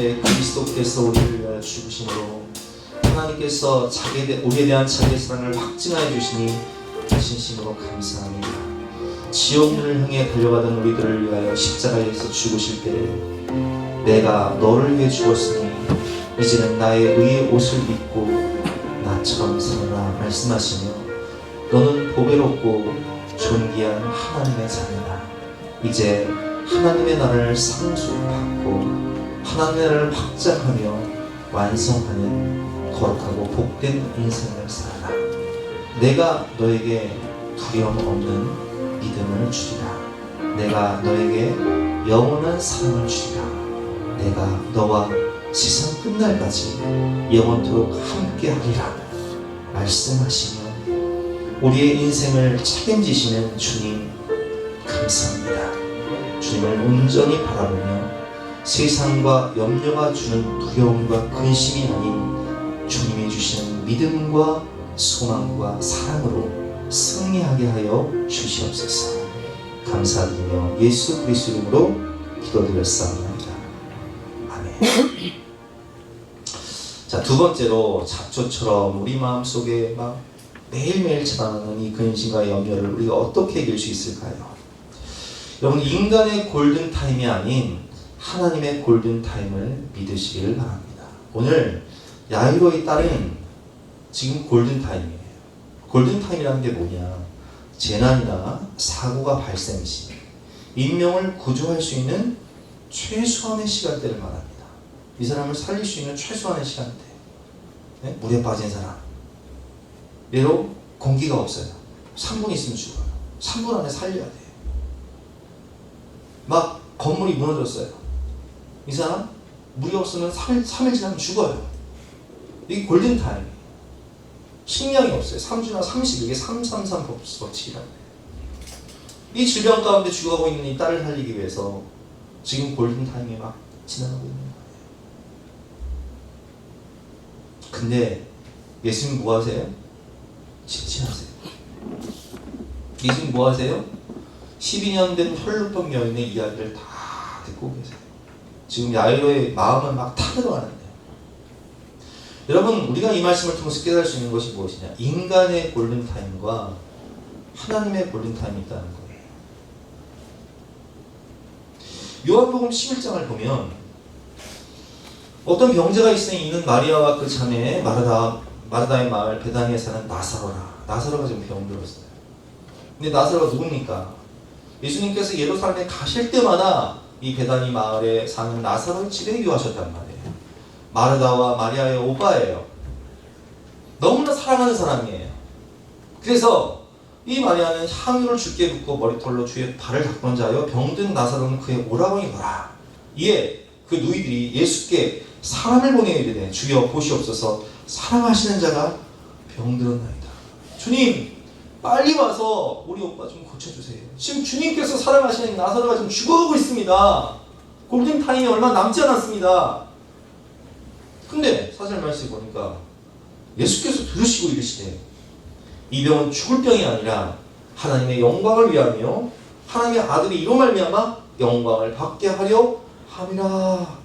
때 그리스도께서 우리를 위하여 죽으심으로 하나님께서 우리에 대한 자기의 사랑을 확증하여 주시니 진심으로 감사합니다. 지옥문을 향해 달려가던 우리들을 위하여 십자가에서 죽으실 때 내가 너를 위해 죽었으니 이제는 나의 의의 옷을 입고 나처럼 살아라 말씀하시며 너는 보배롭고 존귀한 하나님의 자녀다. 이제 하나님의 나라를 상속받고 하나님의 나라를 확장하며 완성하는 거룩하고 복된 인생을 살아라. 내가 너에게 두려움 없는 믿음을 주리라. 내가 너에게 영원한 사랑을 주리라. 내가 너와 세상 끝날까지 영원토록 함께하리라 말씀하시며 우리의 인생을 책임지시는 주님 감사합니다. 주님을 온전히 바라보며 세상과 염려가 주는 두려움과 근심이 아닌 주님이 주시는 믿음과 소망과 사랑으로 승리하게 하여 주시옵소서. 감사드리며 예수 그리스도 이름으로 기도드렸사옵나이다. 아멘. 자, 두 번째로 잡초처럼 우리 마음속에 막 매일매일 자라나는 이 근심과 염려를 우리가 어떻게 이길 수 있을까요? 여러분, 인간의 골든타임이 아닌 하나님의 골든타임을 믿으시기를 바랍니다. 오늘 야이로의 딸은 지금 골든타임이에요. 골든타임이라는 게 뭐냐? 재난이나 사고가 발생 시 인명을 구조할 수 있는 최소한의 시간대를 말합니다. 이 사람을 살릴 수 있는 최소한의 시간대. 네? 물에 빠진 사람. 예로 공기가 없어요. 3분 있으면 죽어요. 3분 안에 살려야 돼요. 막 건물이 무너졌어요. 이 사람 물이 없으면 3일 지나면 죽어요. 이게 골든타임이에요. 식량이 없어요. 3주나 30일. 이게 333 법칙이라고 해요. 이 질병 가운데 죽어가고 있는 이 딸을 살리기 위해서 지금 골든타임이 막 지나가고 있는 거예요. 근데 예수님 뭐 하세요? 지체하세요. 예수님 뭐 하세요? 12년 된 혈루병 여인의 이야기를 다 듣고 계세요. 지금 야이로의 마음은 막 타들어가는데 여러분, 우리가 이 말씀을 통해서 깨달을 수 있는 것이 무엇이냐? 인간의 골든타임과 하나님의 골든타임이 있다는 거예요. 요한복음 11장을 보면 어떤 병자가 있으니 이는 마리아와 그 자매 마르다의 마을 베다니에 사는 나사로라. 나사로가 지금 병들었어요. 근데 나사로가 누굽니까? 예수님께서 예루살렘에 가실 때마다 이 베다니 마을에 사는 나사로의 집에 유하셨단 말이에요. 마르다와 마리아의 오빠예요. 너무나 사랑하는 사람이에요. 그래서 이 마리아는 향유를 주께 붓고 머리털로 주의 발을 닦던 자여 병든 나사로는 그의 오라버니 뭐라. 이에 그 누이들이 예수께 사람을 보내 이르되 주여 보시옵소서 사랑하시는 자가 병들었나이다. 주님 빨리 와서 우리 오빠 좀 고쳐주세요. 지금 주님께서 사랑하시는 나사로가 지금 죽어가고 있습니다. 골든타임이 얼마 남지 않았습니다. 근데 사절 말씀 보니까 예수께서 들으시고 이르시되 이 병은 죽을 병이 아니라 하나님의 영광을 위하며 하나님의 아들이 이로 말미암아 영광을 받게 하려 함이라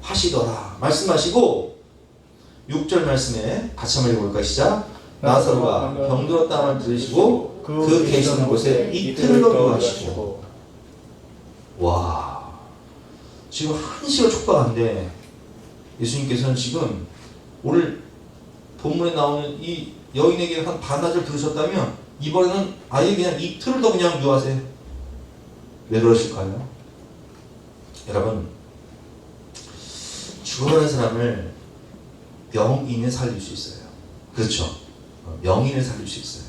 하시더라 말씀하시고 6절 말씀에 같이 한번 읽어볼까요? 시작. 나사로가 병들었다함을 들으시고 그 계시는 곳에 이틀을 거주하시고. 와, 지금 1시가 촉박한데 예수님께서는 지금 오늘 본문에 나오는 이 여인에게 한 반나절 들으셨다면 이번에는 아예 그냥 이틀을 더 그냥 유하세요. 왜 그러실까요? 여러분, 죽어가는 사람을 명인은 살릴 수 있어요. 그렇죠? 명인을 살릴 수 있어요.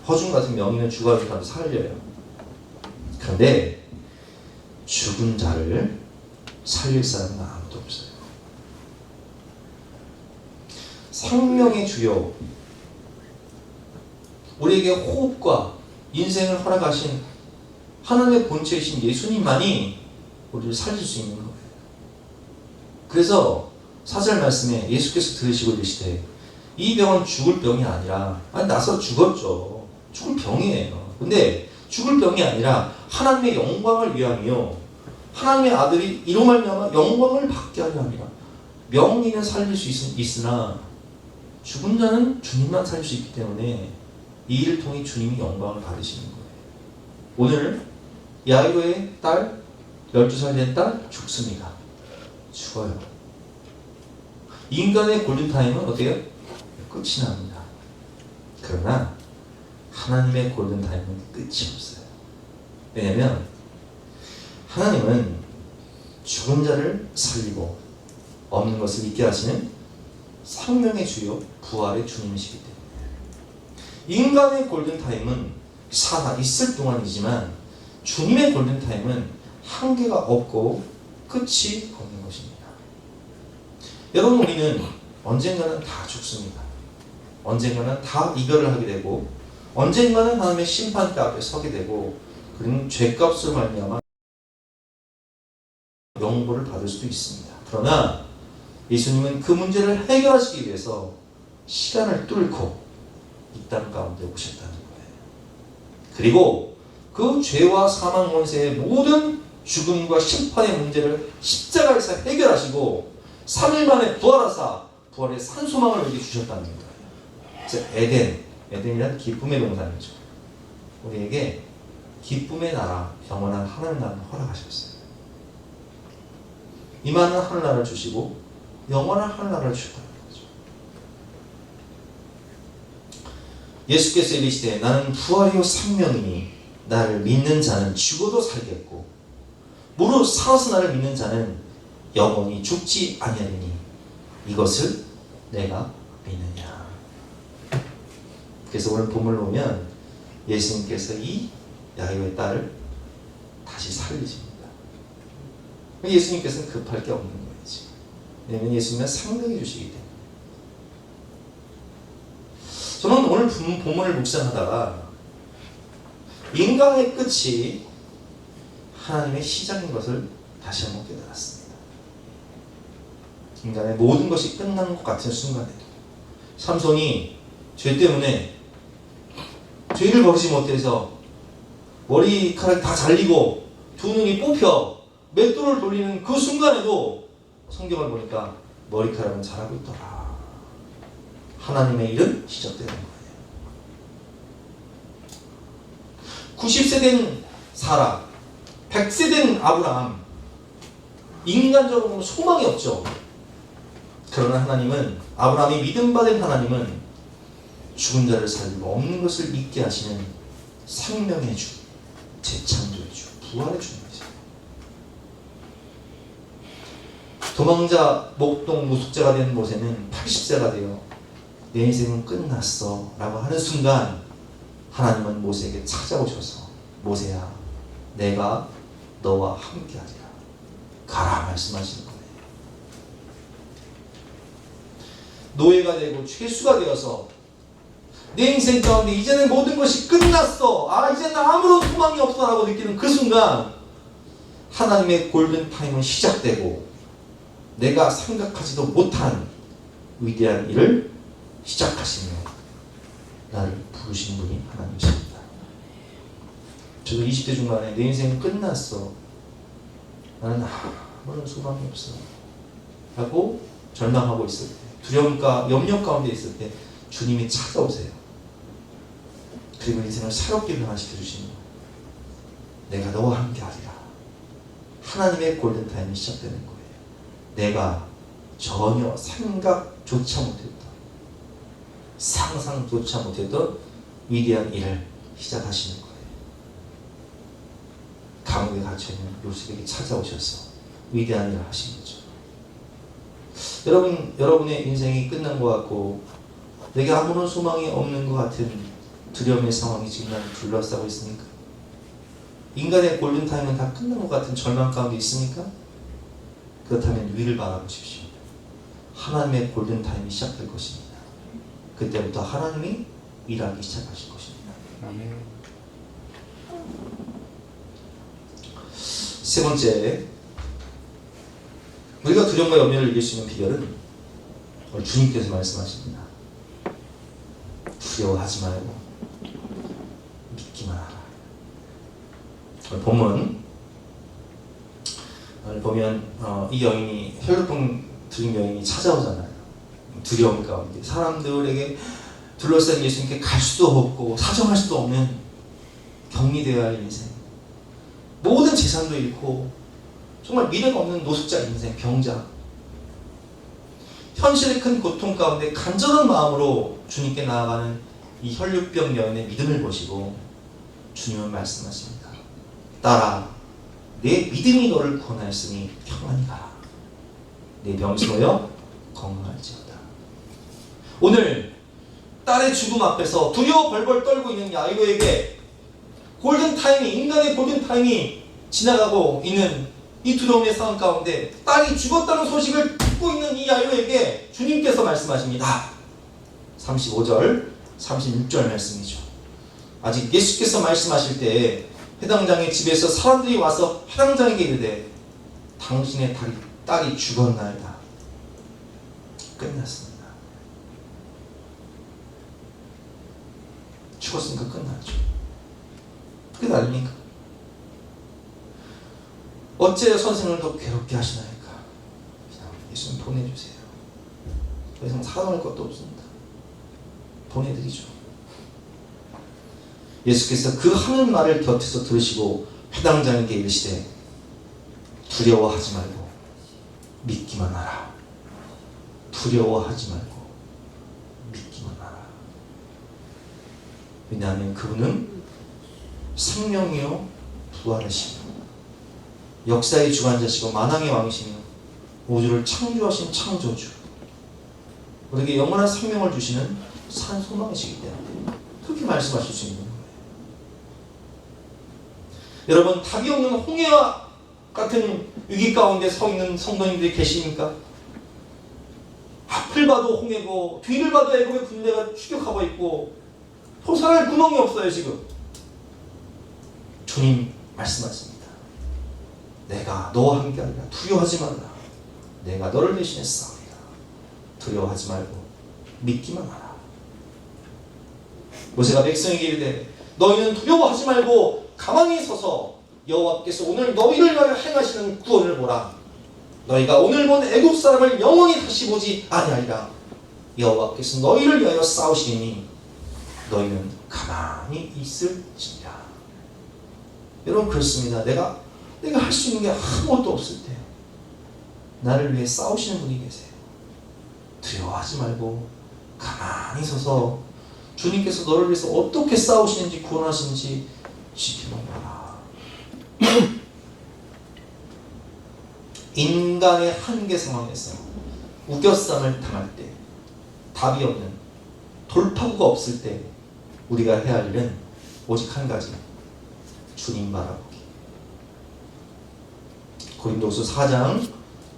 허중 같은 명인은 죽어가는 사람을 살려요. 그런데 죽은 자를 살릴 사람은 아무도 없어요. 생명의 주요, 우리에게 호흡과 인생을 허락하신 하나님의 본체이신 예수님만이 우리를 살릴 수 있는 거예요. 그래서 4절 말씀에 예수께서 들으시고 이르시되 이 병은 죽을 병이 아니라, 아니 나서 죽었죠. 죽을 병이에요. 근데 죽을 병이 아니라 하나님의 영광을 위하며 하나님의 아들이 이로 말미암아 영광을 받게 하려 합니다. 명의는 살릴 수 있으나 죽은 자는 주님만 살릴 수 있기 때문에 이 일을 통해 주님이 영광을 받으시는 거예요. 오늘 야이로의 딸, 12살 된 딸 죽습니다. 죽어요. 인간의 골든타임은 어때요? 끝이 납니다. 그러나 하나님의 골든타임은 끝이 없어요. 왜냐하면 하나님은 죽은 자를 살리고 없는 것을 있게 하시는 생명의 주요 부활의 주님이시기 때문에 인간의 골든타임은 살아 있을 동안이지만 주님의 골든타임은 한계가 없고 끝이 없는 것입니다. 여러분, 우리는 언젠가는 다 죽습니다. 언젠가는 다 이별을 하게 되고 언젠가는 하나님의 심판대 앞에 서게 되고 그리고 죄값으로 말미암아 영보를 받을 수도 있습니다. 그러나 예수님은 그 문제를 해결하시기 위해서 시간을 뚫고 이 땅 가운데 오셨다는 거예요. 그리고 그 죄와 사망 권세의 모든 죽음과 심판의 문제를 십자가에서 해결하시고 3일 만에 부활하사 부활의 산소망을 우리에게 주셨다는 거예요. 그래서 에덴이란 기쁨의 동산이죠. 우리에게 기쁨의 나라, 영원한 하늘 나라를 허락하셨어요. 이만한 하늘나라를 주시고 영원한 하늘나라를 주셨다는 거죠. 예수께서 이르시되 나는 부활이요 생명이니 나를 믿는 자는 죽어도 살겠고 무릇 살아서 나를 믿는 자는 영원히 죽지 아니하리니 이것을 내가 믿느냐. 그래서 오늘 본문을 보면 예수님께서 이 야이로의 딸을 다시 살리십니다. 예수님께서는 급할 게 없는 거예요. 왜냐하면 예수님은 생명이 주시기 때문에. 저는 오늘 본문을 묵상하다가 인간의 끝이 하나님의 시작인 것을 다시 한번 깨달았습니다. 인간의 모든 것이 끝난 것 같은 순간에도 삼손이 죄 때문에 죄를 버리지 못해서 머리카락이 다 잘리고 두 눈이 뽑혀 맷돌을 돌리는 그 순간에도 성경을 보니까 머리카락은 자라고 있더라. 하나님의 일은 시작되는 거예요. 90세 된 사라, 100세 된 아브라함, 인간적으로 소망이 없죠. 그러나 하나님은, 아브라함이 믿음받은 하나님은 죽은 자를 살리고 없는 것을 있게 하시는 생명의 주, 재창조의 주, 부활의 주님이죠. 도망자, 목동, 무속자가 된 모세는 80세가 되어 내 인생은 끝났어 라고 하는 순간 하나님은 모세에게 찾아오셔서 모세야 내가 너와 함께하리라 가라 말씀하시는 거예요. 노예가 되고 죄수가 되어서 내 인생 가운데 이제는 모든 것이 끝났어, 이제는 아무런 소망이 없어 라고 느끼는 그 순간 하나님의 골든타임은 시작되고 내가 생각하지도 못한 위대한 일을 시작하시며 나를 부르신 분이 하나님이십니다. 저도 20대 중반에 내 인생은 끝났어, 나는 아무런 소망이 없어 라고 절망하고 있을 때, 두려움과 염려 가운데 있을 때 주님이 찾아오세요. 그리고 인생을 새롭게 변화시켜 주시는 거예요. 내가 너와 함께하리라. 하나님의 골든타임이 시작되는 거예요. 내가 전혀 생각조차 못했던, 상상조차 못했던 위대한 일을 시작하시는 거예요. 감옥에 갇혀있는 요셉에게 찾아오셔서 위대한 일을 하신 거죠. 여러분의 인생이 끝난 것 같고 내게 아무런 소망이 없는 것 같은 두려움의 상황이 지금 나를 둘러싸고 있습니까? 인간의 골든타임은 다 끝난 것 같은 절망 가운데 있습니까? 그렇다면 위를 바라보십시오. 하나님의 골든타임이 시작될 것입니다. 그때부터 하나님이 일하기 시작하실 것입니다. 아멘. 세 번째, 우리가 두려움과 염려를 이길 수 있는 비결은 오늘 주님께서 말씀하십니다. 두려워하지 말고 믿기만 하라. 오늘 본문 오늘 보면 이 여인이 혈루병 들린 여인이 찾아오잖아요. 두려움 가운데 사람들에게 둘러싼 예수님께 갈 수도 없고 사정할 수도 없는 격리되어야 할 인생, 모든 재산도 잃고 정말 미래가 없는 노숙자 인생, 병자, 현실의 큰 고통 가운데 간절한 마음으로 주님께 나아가는 이 혈루병 여인의 믿음을 보시고 주님은 말씀하십니다. 딸아, 내 믿음이 너를 구원하였으니 평안히 가라. 내 병이 놓여 건강할지어다. 오늘 딸의 죽음 앞에서 두려워 벌벌 떨고 있는 야이로에게 골든타임이, 인간의 골든타임이 지나가고 있는 이 두려움의 상황 가운데 딸이 죽었다는 소식을 듣고 있는 이 야이로에게 주님께서 말씀하십니다. 35절, 36절 말씀이죠. 아직 예수께서 말씀하실 때 회당장의 집에서 사람들이 와서 회당장에게 이르되 당신의 딸이 죽었나이다. 끝났습니다. 죽었으니까 끝나죠. 그게 아닙니까? 어째 선생을 더 괴롭게 하시나이까? 그냥 예수님 보내주세요. 더 이상 사랑할 것도 없습니다. 보내드리죠. 예수께서 그 하는 말을 곁에서 들으시고 회당장에게 이르시되 두려워하지 말고 믿기만 하라. 두려워하지 말고 믿기만 하라. 왜냐하면 그분은 생명이요 부활하시며 역사의 주관자시고 만왕의 왕이시며 우주를 창조하신 창조주, 우리에게 영원한 생명을 주시는 산 소망이시기 때문에 그렇게 말씀하실 수 있는 거예요. 여러분, 답이 없는 홍해와 같은 위기 가운데 서 있는 성도님들이 계십니까? 앞을 봐도 홍해고 뒤를 봐도 애굽의 군대가 추격하고 있고 호살할 구멍이 없어요. 지금 주님 말씀하십니다. 내가 너와 함께하리라. 두려워하지 말라. 내가 너를 대신해 싸우리라. 두려워하지 말고 믿기만 하라. 모세가 백성에게 이르되 너희는 두려워하지 말고 가만히 서서 여호와께서 오늘 너희를 위하여 행하시는 구원을 보라. 너희가 오늘 본 애굽 사람을 영원히 다시 보지 아니하리라. 여호와께서 너희를 위하여 싸우시니 너희는 가만히 있을지니라. 여러분, 그렇습니다. 내가 할 수 있는 게 아무것도 없을 때 나를 위해 싸우시는 분이 계세요. 두려워하지 말고 가만히 서서 주님께서 너를 위해서 어떻게 싸우시는지 구원하시는지 지켜보라. 인간의 한계 상황에서 우겨쌈을 당할 때, 답이 없는, 돌파구가 없을 때 우리가 해야 할 일은 오직 한 가지, 주님 바라보기. 고린도후서 4장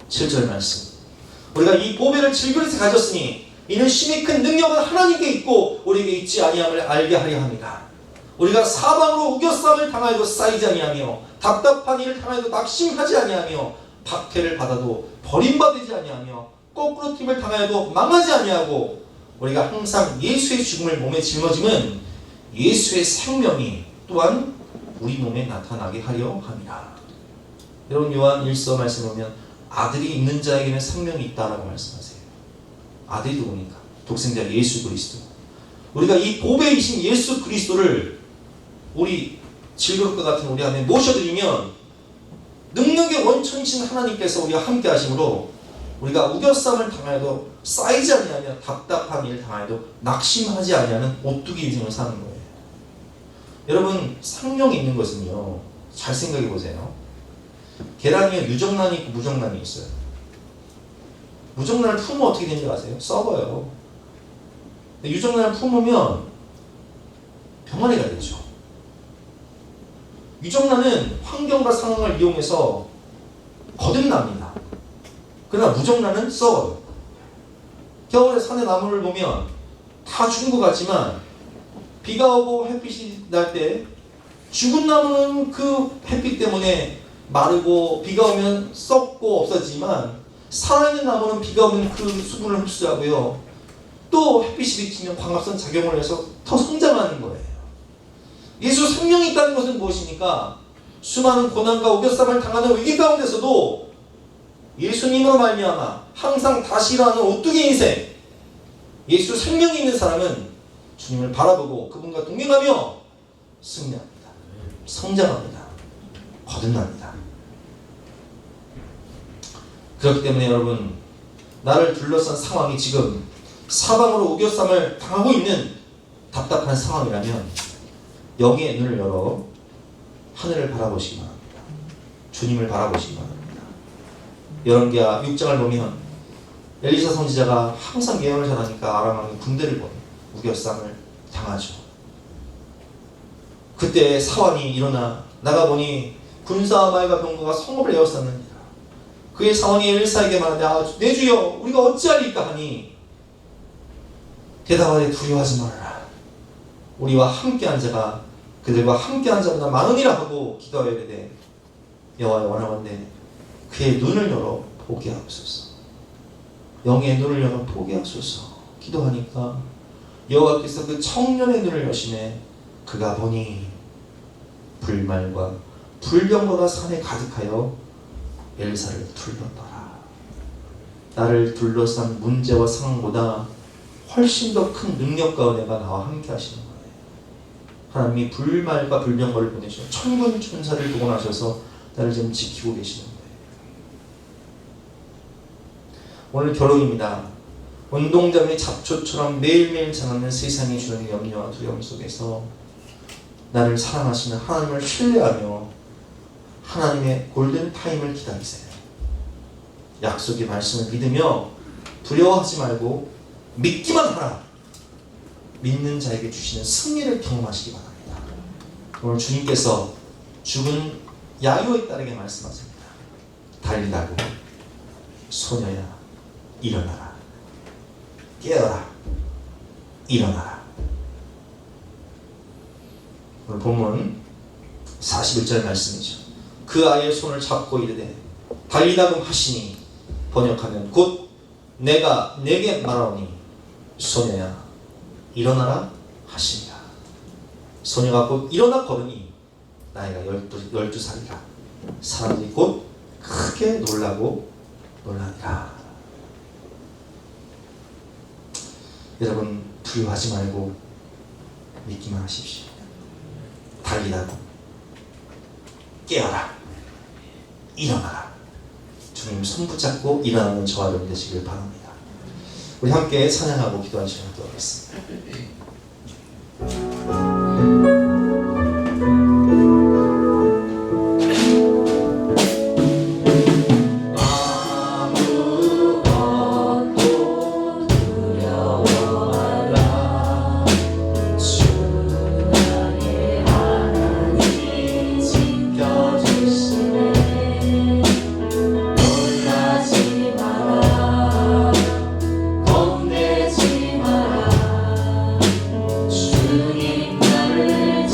7절 말씀. 우리가 이 보배를 질그릇에 가졌으니 이는 심히 큰 능력은 하나님께 있고 우리에게 있지 아니함을 알게 하려 합니다. 우리가 사방으로 우겨쌈을 당하여도 쌓이지 아니하며 답답한 일을 당하여도 낙심하지 아니하며 박해를 받아도 버림받지 아니하며 거꾸로 팀을 당하여도 망하지 아니하고 우리가 항상 예수의 죽음을 몸에 짊어지면 예수의 생명이 또한 우리 몸에 나타나게 하려 합니다. 여러분, 요한 1서 말씀 보면 아들이 있는 자에게는 생명이 있다라고 말씀하세요. 아들이 누구니까? 독생자 예수 그리스도. 우리가 이 보배이신 예수 그리스도를 우리 질그릇과 같은 우리 안에 모셔드리면 능력의 원천이신 하나님께서 우리와 함께 하심으로 우리가 우겨쌈을 당하여도 쌓이지 아니하며 답답한 일을 당하여도 낙심하지 아니하는 오뚜기 인생을 사는 거예요. 여러분, 생명이 있는 것은요, 잘 생각해 보세요. 계란이요, 유정란이 있고 무정란이 있어요. 무정란을 품으면 어떻게 되는지 아세요? 썩어요. 유정란을 품으면 병아리가 되죠. 유정란은 환경과 상황을 이용해서 거듭납니다. 그러나 무정란은 썩어요. 겨울에 산의 나무를 보면 다 죽은 것 같지만 비가 오고 햇빛이 날 때 죽은 나무는 그 햇빛 때문에 마르고 비가 오면 썩고 없어지지만 살아있는 나무는 비가 오면 그 수분을 흡수하고요. 또 햇빛이 비치면 광합성 작용을 해서 더 성장하는 거예요. 예수 생명이 있다는 것은 무엇입니까? 수많은 고난과 우겨쌈을 당하는 위기 가운데서도 예수님으로 말미암아 항상 다시 일어나는 오뚜기 인생, 예수 생명이 있는 사람은 주님을 바라보고 그분과 동행하며 승리합니다. 성장합니다. 거듭납니다. 그렇기 때문에 여러분, 나를 둘러싼 상황이 지금 사방으로 우겨쌈을 당하고 있는 답답한 상황이라면 영의 눈을 열어 하늘을 바라보시기 바랍니다. 주님을 바라보시기 바랍니다. 열왕기하 6장을 보면 엘리사 선지자가 항상 예언을 잘하니까 아람 왕이 군대를 보내 우겨쌈을 당하죠. 그때 사환이 일어나 나가보니 군사마이가 병거가 성읍을 에워쌌느니라. 그의 사원이 엘리사에게 말하되 내 주여 우리가 어찌하리까 하니 대답하되 두려워하지 말아라. 우리와 함께한 자가 그들과 함께한 자보다 많으니라 하고 기도하여 이르되 여호와여 원하건대 그의 눈을 열어 보게 하옵소서. 영의 눈을 열어 보게 하옵소서. 기도하니까 여호와께서 그 청년의 눈을 여시매 그가 보니 불말과 불병거가 산에 가득하여 엘리사를 둘렀더라. 나를 둘러싼 문제와 상황보다 훨씬 더 큰 능력과 은혜가 나와 함께 하시는 거예요. 하나님이 불말과 불병거를 보내시고 천군 천사를 동원하셔서 나를 지금 지키고 계시는 거예요. 오늘 결론입니다. 운동장의 잡초처럼 매일매일 자라는 세상이 주는 염려와 두려움 속에서 나를 사랑하시는 하나님을 신뢰하며 하나님의 골든타임을 기다리세요. 약속의 말씀을 믿으며 두려워하지 말고 믿기만 하라. 믿는 자에게 주시는 승리를 경험하시기 바랍니다. 오늘 주님께서 죽은 야요의 딸에게 말씀하십니다. 달리라고 소녀야 일어나라. 깨어라. 일어나라. 오늘 본문 41절 말씀이죠. 그 아이의 손을 잡고 이르되 달리라고 하시니 번역하면 곧 내가 내게 말하오니 소녀야 일어나라 하시니라. 소녀가 곧 일어나 걸으니 나이가 12살이라. 사람들이 곧 크게 놀라고 놀라니라. 여러분 두려워하지 말고 믿기만 하십시오. 달리라고 깨어라. 일어나라. 주님 손 붙잡고 일어나는 저와 여러분 되시길 바랍니다. 우리 함께 찬양하고 기도하는 시간 갖도록 하겠습니다. 겁내지 마라. 주님 나를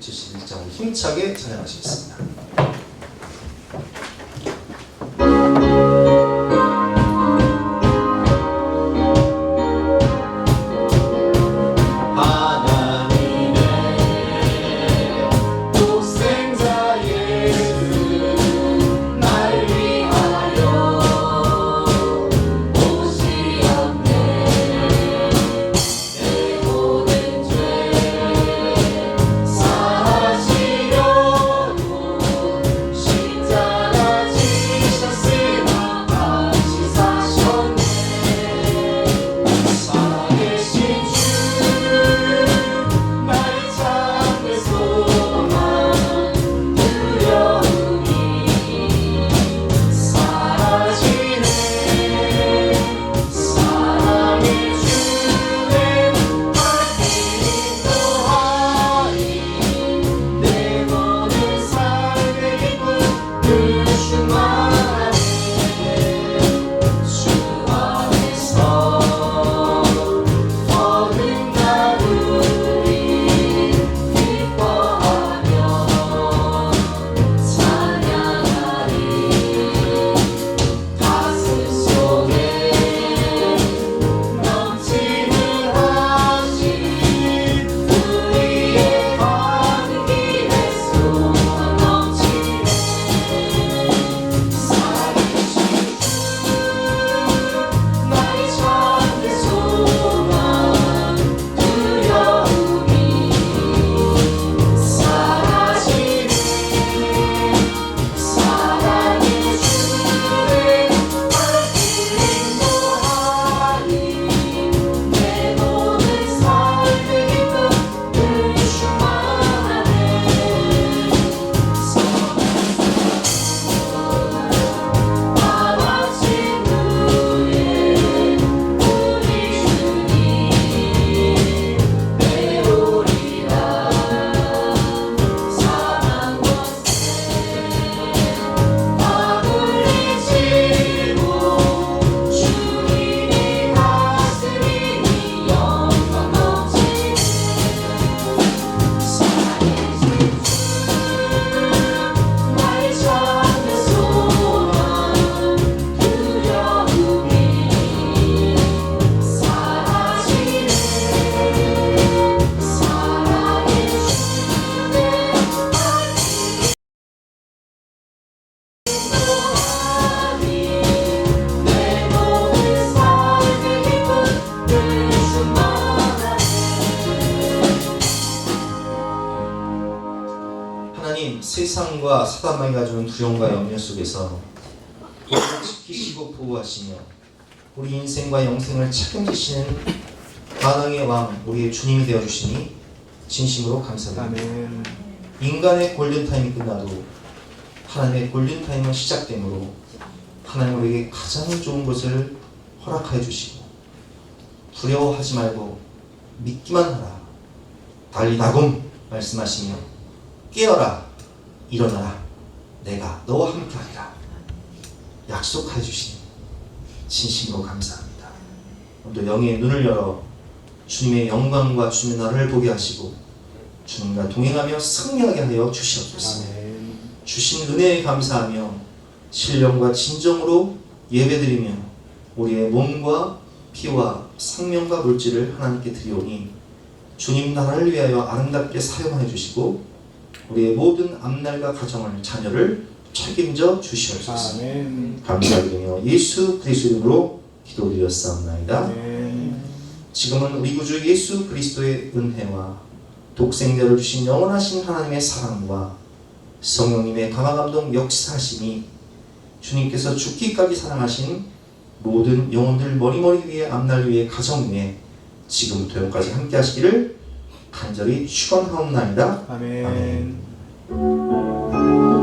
71장 힘차게 찬양하시겠습니다. 하나님, 세상과 사단만이 가져오는 두려움과 염려 속에서 우리를 지키시고 보호하시며 우리 인생과 영생을 책임지시는 만왕의 왕 우리의 주님이 되어주시니 진심으로 감사드립니다. 아멘. 인간의 골든타임이 끝나도 하나님의 골든타임은 시작되므로 하나님 우리에게 가장 좋은 것을 허락하여 주시고 두려워하지 말고 믿기만 하라 달리다곰 말씀하시며 깨어라 일어나라 내가 너와 함께하리라 약속하여 주시니 진심으로 감사합니다. 오늘도 영의 눈을 열어 주님의 영광과 주님의 나라를 보게 하시고 주님과 동행하며 승리하게 하여 주시옵소서. 아멘. 주신 은혜에 감사하며 신령과 진정으로 예배드리며 우리의 몸과 피와 생명과 물질을 하나님께 드리오니 주님 나라를 위하여 아름답게 사용하여 주시고 우리의 모든 앞날과 가정을 자녀를 책임져 주시옵소서. 아멘. 감사드리며 예수 그리스도 이름으로 기도드렸사옵나이다. 아멘. 지금은 우리 구주 예수 그리스도의 은혜와 독생자를 주신 영원하신 하나님의 사랑과 성령님의 감화감동 역사하심이 주님께서 죽기까지 사랑하신 모든 영혼들 머리머리 위에 앞날 위에 가정 위에 지금부터 영까지 함께 하시기를 간절히 축원하옵나이다. 아멘. 아멘.